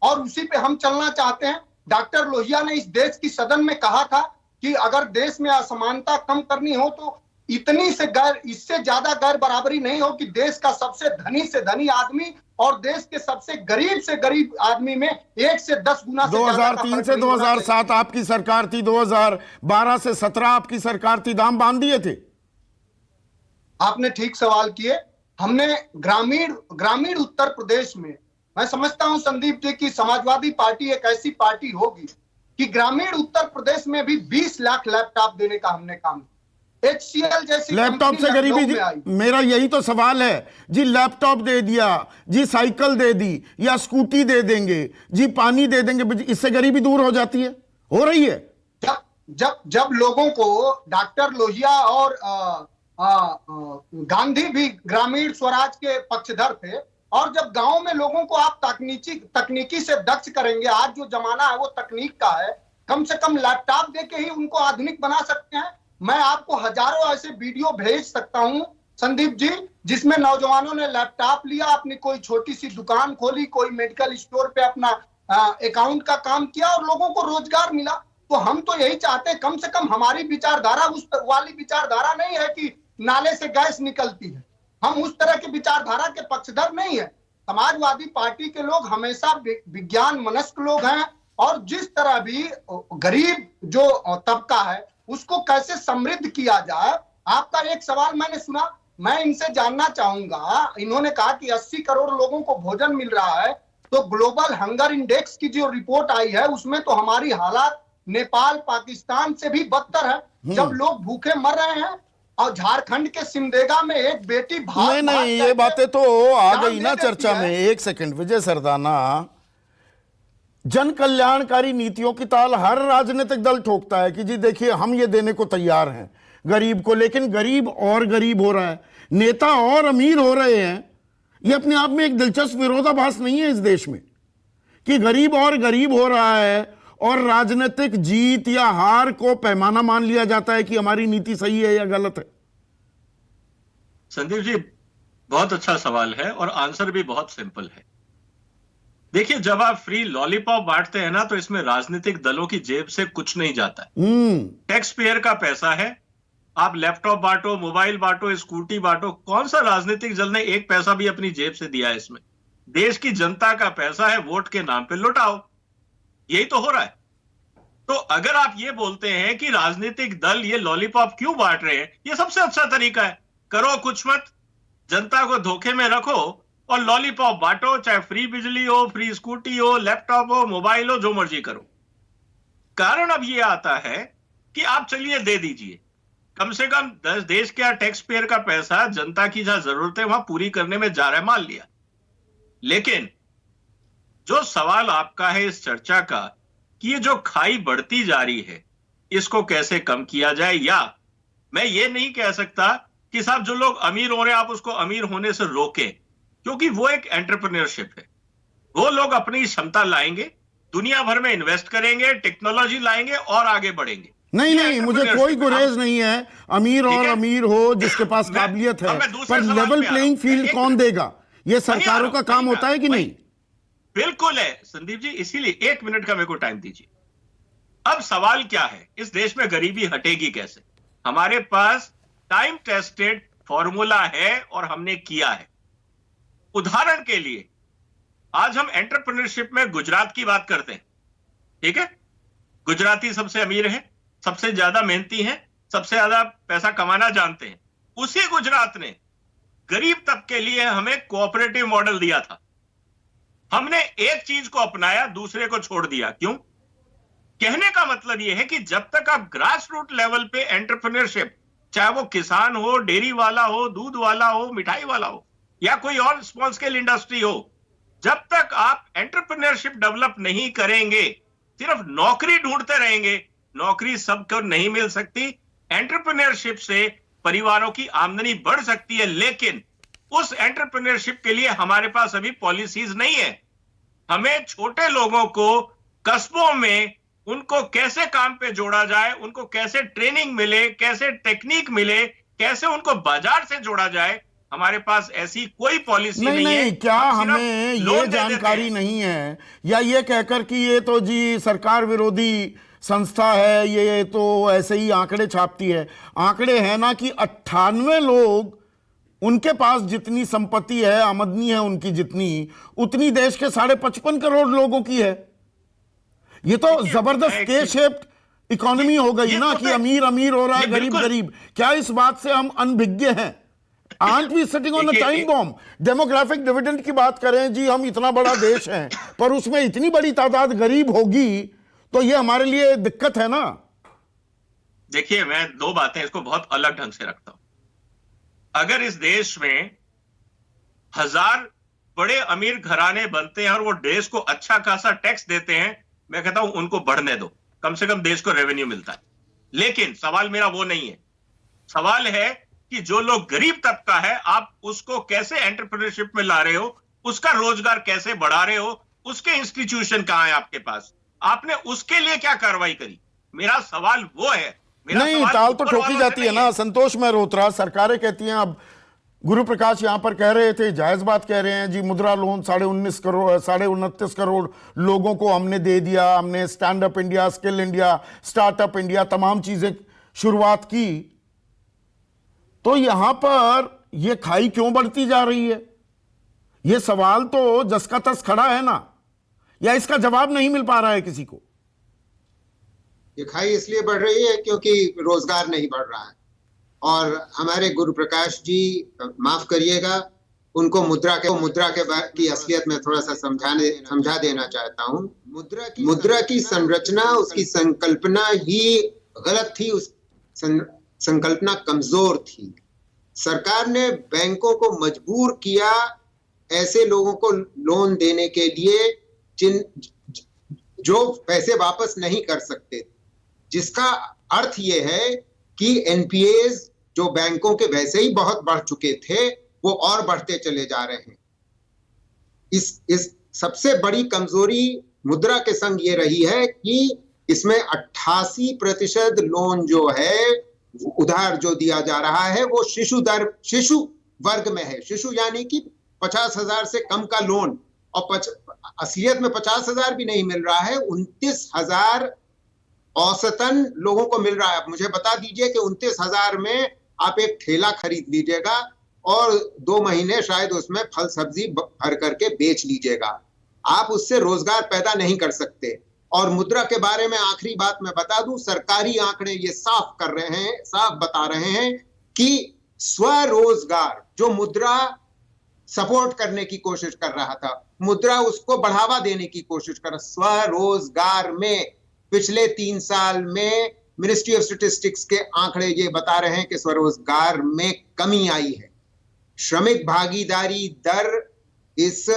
और उसी पे हम चलना चाहते हैं। डॉक्टर लोहिया ने इस देश की सदन में कहा था कि अगर देश में असमानता कम करनी हो तो इतनी से गैर, इससे ज्यादा गैर बराबरी नहीं हो कि देश का सबसे धनी से धनी आदमी और देश के सबसे गरीब से गरीब आदमी में 1 से 10 गुना से ज्यादा का 2003 फर्क से नहीं होना चाहिए। 2007 आपकी सरकार थी, 2012 से 17 आपकी सरकार थी, दाम बांध दिए थे। आपने ठीक सवाल किए। हमने ग्रामीण उत्तर प्रदेश में, मैं समझता हूं संदीप जी की समाजवादी पार्टी एक ऐसी पार्टी होगी कि ग्रामीण उत्तर प्रदेश में भी 20 लाख लैपटॉप देने का हमने काम किया। HCL जैसी लैपटॉप से कंपनी गरीबी लखनऊ में आई। मेरा यही तो सवाल है जी। लैपटॉप दे दिया जी, साइकिल दे दी या स्कूटी दे देंगे जी, पानी दे देंगे, इससे गरीबी दूर हो जाती है, हो रही है। जब लोगों को डॉक्टर लोहिया और गांधी भी ग्रामीण स्वराज के पक्षधर थे, और जब गांव में लोगों को आप तकनीकी से दक्ष करेंगे, आज जो जमाना है वो तकनीक का है, कम से कम लैपटॉप देके ही उनको आधुनिक बना सकते हैं। मैं आपको हजारों ऐसे वीडियो भेज सकता हूं संदीप जी, जिसमें नौजवानों ने लैपटॉप लिया, अपनी कोई छोटी सी दुकान खोली, कोई मेडिकल स्टोर पे अपना अकाउंट का काम किया और लोगों को रोजगार मिला। तो हम तो यही चाहते हैं, कम से कम हमारी विचारधारा उस वाली विचारधारा नहीं है कि नाले से गैस निकलती है। हम उस तरह की विचारधारा के पक्षधर नहीं है। समाजवादी पार्टी के लोग हमेशा विज्ञान मनस्क लोग हैं, और जिस तरह भी गरीब जो तबका है उसको कैसे समृद्ध किया जाए। आपका एक सवाल मैंने सुना, मैं इनसे जानना चाहूंगा, इन्होंने कहा कि 80 करोड़ लोगों को भोजन मिल रहा है, तो ग्लोबल हंगर इंडेक्स की जो रिपोर्ट आई है उसमें तो हमारी हालात नेपाल पाकिस्तान से भी बदतर है। जब लोग भूखे मर रहे हैं और झारखंड के सिमडेगा में एक बेटी नहीं, ये बातें तो आ गई ना चर्चा में। एक सेकंड विजय सरदाना, जन कल्याणकारी नीतियों की ताल हर राजनीतिक दल ठोकता है कि जी देखिए हम ये देने को तैयार हैं गरीब को, लेकिन गरीब और गरीब हो रहा है, नेता और अमीर हो रहे हैं। ये अपने आप में एक दिलचस्प विरोधाभास नहीं है इस देश में कि गरीब और गरीब हो रहा है और राजनीतिक जीत या हार को पैमाना मान लिया जाता है कि हमारी नीति सही है या गलत है? संदीप जी, बहुत अच्छा सवाल है और आंसर भी बहुत सिंपल है। देखिए, जब आप फ्री लॉलीपॉप बांटते हैं ना, तो इसमें राजनीतिक दलों की जेब से कुछ नहीं जाता है। टैक्स पेयर का पैसा है। आप लैपटॉप बांटो, मोबाइल बांटो, स्कूटी बांटो, कौन सा राजनीतिक दल ने एक पैसा भी अपनी जेब से दिया है इसमें? देश की जनता का पैसा है, वोट के नाम पे लुटाओ, यही तो हो रहा है। तो अगर आप ये बोलते हैं कि राजनीतिक दल ये लॉलीपॉप क्यों बांट रहे हैं, ये सबसे अच्छा तरीका है। करो कुछ मत, जनता को धोखे में रखो और लॉलीपॉप बांटो, चाहे फ्री बिजली हो, फ्री स्कूटी हो, लैपटॉप हो, मोबाइल हो, जो मर्जी करो। कारण अब ये आता है कि आप चलिए दे दीजिए, कम से कम देश का टैक्स पेयर का पैसा जनता की जहां जरूरत है वहां पूरी करने में जा रहा है, मान लिया। लेकिन जो सवाल आपका है इस चर्चा का कि ये जो खाई बढ़ती जा रही है इसको कैसे कम किया जाए, या मैं ये नहीं कह सकता कि साहब जो लोग अमीर हो रहे हैं आप उसको अमीर होने से रोकें, क्योंकि वो एक एंटरप्रेन्योरशिप है। वो लोग अपनी क्षमता लाएंगे, दुनिया भर में इन्वेस्ट करेंगे, टेक्नोलॉजी लाएंगे और आगे बढ़ेंगे। नहीं, मुझे कोई गुरेज नहीं है, अमीर और अमीर हो जिसके पास काबिलियत है, पर लेवल प्लेइंग फील्ड कौन देगा? ये सरकारों का काम होता है कि नहीं? बिल्कुल है संदीप जी, इसीलिए 1 मिनट का मेरे को टाइम दीजिए। अब सवाल क्या है, इस देश में गरीबी हटेगी कैसे? हमारे पास टाइम टेस्टेड फॉर्मूला है और हमने किया है। उदाहरण के लिए आज हम एंटरप्रेन्योरशिप में गुजरात की बात करते हैं, ठीक है? गुजराती सबसे अमीर है, सबसे ज्यादा मेहनती हैं, सबसे ज्यादा पैसा कमाना जानते हैं। उसी गुजरात ने गरीब तबके के लिए हमें कोऑपरेटिव मॉडल दिया था। हमने एक चीज को अपनाया, दूसरे को छोड़ दिया। क्यों? कहने का मतलब यह है कि जब तक आप ग्रास रूट लेवल पे एंटरप्रेन्योरशिप, चाहे वो किसान हो, डेयरी वाला हो, दूध वाला हो, मिठाई वाला हो, या कोई और स्मॉल स्केल इंडस्ट्री हो, जब तक आप एंटरप्रेन्योरशिप डेवलप नहीं करेंगे, सिर्फ नौकरी ढूंढते रहेंगे, नौकरी सबको नहीं मिल सकती। एंटरप्रेन्योरशिप से परिवारों की आमदनी बढ़ सकती है, लेकिन उस एंटरप्रेन्योरशिप के लिए हमारे पास अभी पॉलिसीज नहीं है। हमें छोटे लोगों को कस्बों में उनको कैसे काम पे जोड़ा जाए, उनको कैसे ट्रेनिंग मिले, कैसे टेक्निक मिले, कैसे उनको बाजार से जोड़ा जाए, हमारे पास ऐसी कोई पॉलिसी नहीं है। क्या हमें ये जानकारी नहीं है, या ये कहकर कि ये तो जी सरकार विरोधी संस्था है, ये तो ऐसे ही आंकड़े छापती है। आंकड़े हैं ना कि 98 लोग, उनके पास जितनी संपत्ति है, आमदनी है उनकी जितनी, उतनी देश के 55.5 करोड़ लोगों की है। ये तो जबरदस्त के शेप्ड इकोनॉमी हो गई ना कि अमीर अमीर हो रहा है, गरीब गरीब। क्या इस बात से हम अनभिज्ञ हैं? Aren't we sitting on a time bomb? Demographic dividend की बात करें जी, हम इतना बड़ा देश है, पर उसमें इतनी बड़ी तादाद गरीब होगी तो ये हमारे लिए दिक्कत है ना। देखिए, मैं दो बातें इसको बहुत अलग ढंग से रखता हूं। अगर इस देश में 1000 बड़े अमीर घराने बनते हैं और वो देश को अच्छा खासा टैक्स देते हैं, मैं कहता हूं उनको बढ़ने दो, कम से कम देश को रेवेन्यू मिलता है। लेकिन सवाल मेरा वो नहीं है। सवाल है कि जो लोग गरीब तबका है, आप उसको कैसे एंटरप्रेन्योरशिप में ला रहे हो, उसका रोजगार कैसे बढ़ा रहे हो, उसके इंस्टीट्यूशन कहां है आपके पास, आपने उसके लिए क्या कार्रवाई करी? मेरा सवाल वो है। नहीं, ताल तो ठोकी जाती है ना संतोष मेहरोत्रा। सरकारें कहती हैं, अब गुरु प्रकाश यहां पर कह रहे थे, जायज बात कह रहे हैं जी, मुद्रा लोन 29 करोड़ लोगों को हमने दे दिया, हमने stand up India, skill India, startup India, तमाम चीजें शुरुआत की। तो यहां पर यह खाई क्यों बढ़ती जा रही है? यह सवाल तो जस का तस खड़ा है ना, या इसका जवाब नहीं मिल पा रहा है किसी को? ये खाई इसलिए बढ़ रही है क्योंकि रोजगार नहीं बढ़ रहा है। और हमारे गुरु प्रकाश जी, माफ करिएगा, उनको मुद्रा की असलियत में थोड़ा सा समझा देना चाहता हूँ। मुद्रा की संरचना, उसकी संकल्पना ही गलत थी, उस संकल्पना कमजोर थी। सरकार ने बैंकों को मजबूर किया ऐसे लोगों को लोन देने के लिए जो पैसे वापस नहीं कर सकते, जिसका अर्थ यह है कि एनपीएस जो बैंकों के वैसे ही बहुत बढ़ चुके थे, वो और बढ़ते चले जा रहे हैं। इस सबसे बड़ी कमजोरी मुद्रा के संग ये रही है कि इसमें 88% लोन जो है, उधार जो दिया जा रहा है, वो शिशु वर्ग में है। शिशु यानी कि 50,000 से कम का लोन, और असलियत में 50,000 भी नहीं मिल रहा है, 29,000 औसतन लोगों को मिल रहा है। आप मुझे बता दीजिए कि 29,000 में आप एक ठेला खरीद लीजिएगा और 2 महीने शायद उसमें फल सब्जी भर करके बेच लीजिएगा। आप उससे रोजगार पैदा नहीं कर सकते। और मुद्रा के बारे में आखिरी बात मैं बता दूं, सरकारी आंकड़े ये साफ बता रहे हैं कि स्वरोजगार जो मुद्रा सपोर्ट करने की कोशिश कर रहा था, मुद्रा उसको बढ़ावा देने की कोशिश कर रहा, स्वरोजगार में पिछले 3 साल में मिनिस्ट्री ऑफ स्टैटिस्टिक्स के आंकड़े ये बता रहे हैं कि स्वरोजगार में कमी आई है। श्रमिक भागीदारी दर इस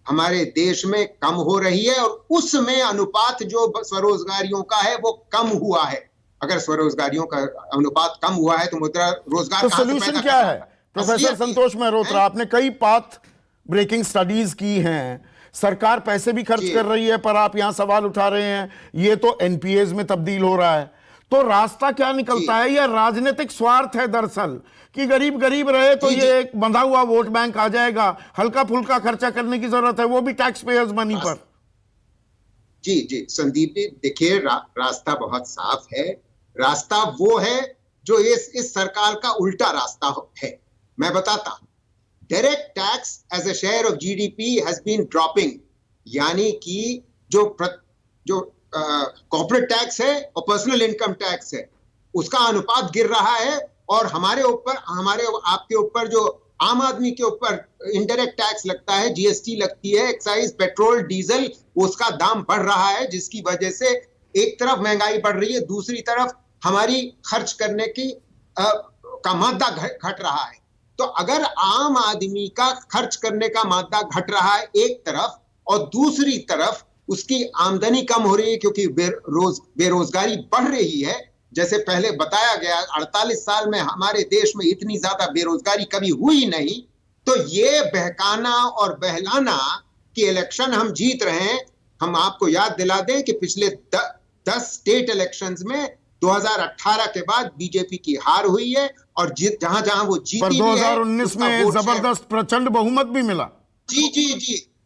हमारे देश में कम हो रही है और उसमें अनुपात जो स्वरोजगारियों का है वो कम हुआ है। अगर स्वरोजगारियों का अनुपात कम हुआ है तो मुद्रा रोजगार तो सोल्यूशन क्या है? प्रोफेसर संतोष मेहरोत्रा, आपने कई पाथ ब्रेकिंग स्टडीज की हैं, सरकार पैसे भी खर्च कर रही है, पर आप यहां सवाल उठा रहे हैं ये तो एनपीएस में तब्दील हो रहा है। तो रास्ता क्या निकलता है? यह राजनीतिक स्वार्थ है दरअसल, कि गरीब गरीब रहे तो ये एक बंधा हुआ वोट बैंक आ जाएगा, हल्का फुल्का खर्चा करने की जरूरत है, वो भी टैक्स पेयर्स मनी पर। जी संदीप जी, देखिए रास्ता बहुत साफ है। रास्ता वो है जो इस सरकार का उल्टा रास्ता है। मैं बताता हूं, direct tax as a share of GDP has been dropping, यानी कि जो कॉर्पोरेट टैक्स है और पर्सनल इनकम टैक्स है, उसका अनुपात गिर रहा है। और हमारे आपके ऊपर जो आम आदमी के ऊपर इनडायरेक्ट टैक्स लगता है, जीएसटी लगती है, एक्साइज, पेट्रोल, डीजल, उसका दाम बढ़ रहा है, जिसकी वजह से एक तरफ महंगाई बढ़ रही है, दूसरी तरफ हमारी खर्च करने की का मादा घट रहा है। तो अगर आम आदमी का खर्च करने का मादा घट रहा है एक तरफ, और दूसरी तरफ उसकी आमदनी कम हो रही है क्योंकि बेरोजगारी बढ़ रही है, जैसे पहले बताया गया 48 साल में हमारे देश में इतनी ज्यादा बेरोजगारी कभी हुई नहीं, तो ये बहकाना और बहलाना कि इलेक्शन हम जीत रहे हैं। हम आपको याद दिला दें कि पिछले 10 स्टेट इलेक्शंस में 2018 के बाद बीजेपी की हार हुई है, और जहां वो जीती पर 2019 में जबरदस्त प्रचंड बहुमत भी मिला।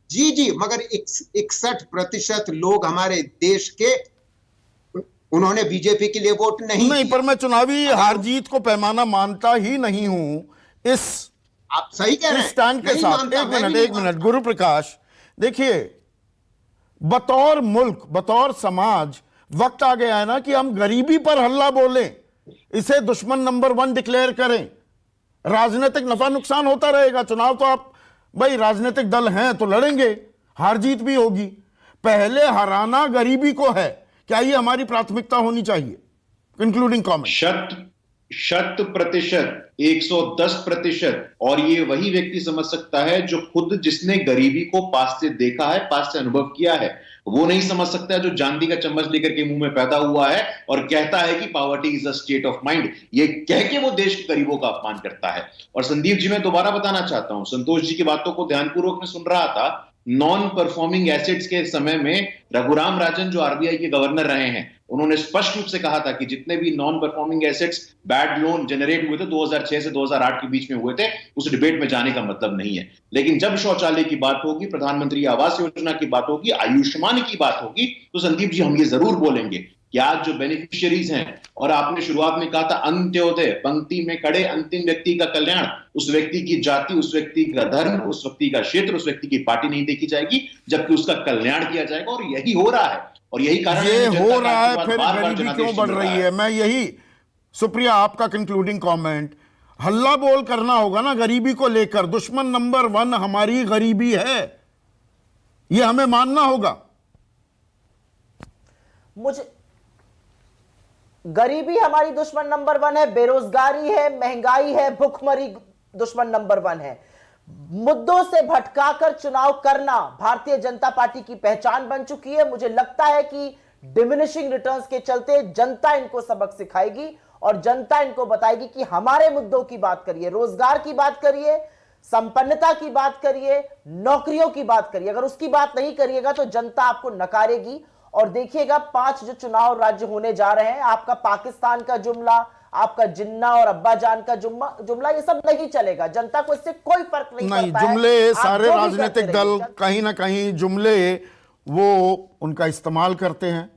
जी, मगर 61% लोग हमारे देश के उन्होंने बीजेपी के लिए वोट नहीं नहीं, किया। पर मैं चुनावी हार जीत को पैमाना मानता ही नहीं हूं इस आप सही कह रहे हैं, स्टैंड के नहीं साथ। मानता, एक मैं भी मिनट, नहीं एक मिनट मानता। गुरु प्रकाश, देखिए, बतौर मुल्क, बतौर समाज वक्त आ गया है ना कि हम गरीबी पर हल्ला बोलें, इसे दुश्मन नंबर 1 डिक्लेयर करें। राजनीतिक नफा नुकसान होता रहेगा, चुनाव तो आप भाई राजनीतिक दल हैं तो लड़ेंगे, हार जीत भी होगी, पहले हराना गरीबी को है। क्या ये हमारी प्राथमिकता होनी चाहिए? Concluding comment. 100%, 110%। और ये वही व्यक्ति समझ सकता है जो खुद, जिसने गरीबी को पास से देखा है, पास से अनुभव किया है। वो नहीं समझ सकता है जो चांदी का चम्मच लेकर के मुंह में पैदा हुआ है और कहता है कि poverty is a state of mind. ये कह के वो देश के गरीबों का अपमान करता है। और संदीप जी, मैं दोबारा बताना चाहता हूं, संतोष जी की बातों को ध्यानपूर्वक मैं सुन रहा था। नॉन परफॉर्मिंग एसेट्स के समय में रघुराम राजन जो आरबीआई के गवर्नर रहे हैं, उन्होंने स्पष्ट रूप से कहा था कि जितने भी non performing assets, bad loan generate हुए थे 2006 से 2008 के बीच में हुए थे, उस डिबेट में जाने का मतलब नहीं है। लेकिन जब शौचालय की बात होगी, प्रधानमंत्री आवास योजना की बात होगी, आयुष्मान की बात होगी, तो संदीप जी हम ये जरूर बोलेंगे कि आज जो बेनिफिशियरीज हैं, और आपने शुरुआत में कहा था अंत्योदय, पंक्ति में खड़े अंतिम व्यक्ति का कल्याण, उस व्यक्ति की जाति, उस व्यक्ति का धर्म, उस व्यक्ति का क्षेत्र, उस व्यक्ति की पार्टी नहीं देखी जाएगी, जबकि उसका कल्याण किया जाएगा। और यही हो रहा है, और यही कारण ये हो रहा है, फिर बार-बार गरीबी जनादेश क्यों बढ़ सुन रहा रही है? मैं यही, सुप्रिया आपका कंक्लूडिंग कमेंट। हल्ला बोल करना होगा ना गरीबी को लेकर। दुश्मन नंबर 1 हमारी गरीबी है, ये हमें मानना होगा। मुझे गरीबी हमारी दुश्मन नंबर 1 है, बेरोजगारी है, महंगाई है, भुखमरी दुश्मन नंबर 1 है। मुद्दों से भटकाकर चुनाव करना भारतीय जनता पार्टी की पहचान बन चुकी है। मुझे लगता है कि डिमिनिशिंग रिटर्न्स के चलते जनता इनको सबक सिखाएगी और जनता इनको बताएगी कि हमारे मुद्दों की बात करिए, रोजगार की बात करिए, संपन्नता की बात करिए, नौकरियों की बात करिए। अगर उसकी बात नहीं करिएगा तो जनता आपको नकारेगी। और देखिएगा 5 जो चुनाव राज्य होने जा रहे हैं, आपका पाकिस्तान का जुमला, आपका जिन्ना और अब्बा जान का जुमला, ये सब नहीं चलेगा। जनता को इससे कोई फर्क नहीं पड़ता है। जुमले आप सारे जो भी राजनीतिक करते दल रहिए, कहीं ना कहीं जुमले वो उनका इस्तेमाल करते हैं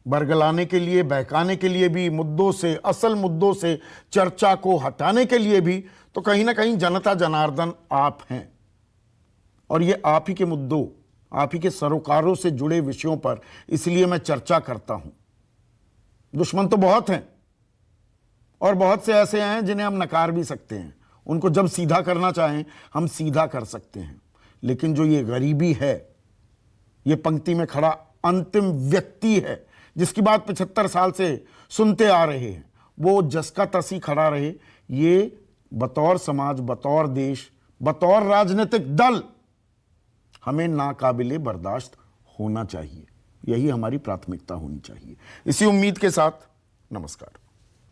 बरगलाने के लिए, बहकाने के लिए भी, मुद्दों से, असल मुद्दों से चर्चा को हटाने के लिए भी। तो कहीं ना कहीं जनता जनार्दन आप हैं, और ये आप ही के मुद्दों, आप ही के सरोकारों से जुड़े विषयों पर इसलिए मैं चर्चा करता हूं। दुश्मन तो बहुत हैं, और बहुत से ऐसे हैं जिन्हें हम नकार भी सकते हैं। उनको जब सीधा करना चाहें हम सीधा कर सकते हैं। लेकिन जो ये गरीबी है, ये पंक्ति में खड़ा अंतिम व्यक्ति है, जिसकी बात 75 साल से सुनते आ रहे हैं, वो जसका तसी खड़ा रहे। ये बतौर समाज, बतौर देश, बतौर राजनीतिक दल हमें नाकाबिले बर्दाश्त होना चाहिए। यही हमारी प्राथमिकता होनी चाहिए। इसी उम्मीद के साथ नमस्कार।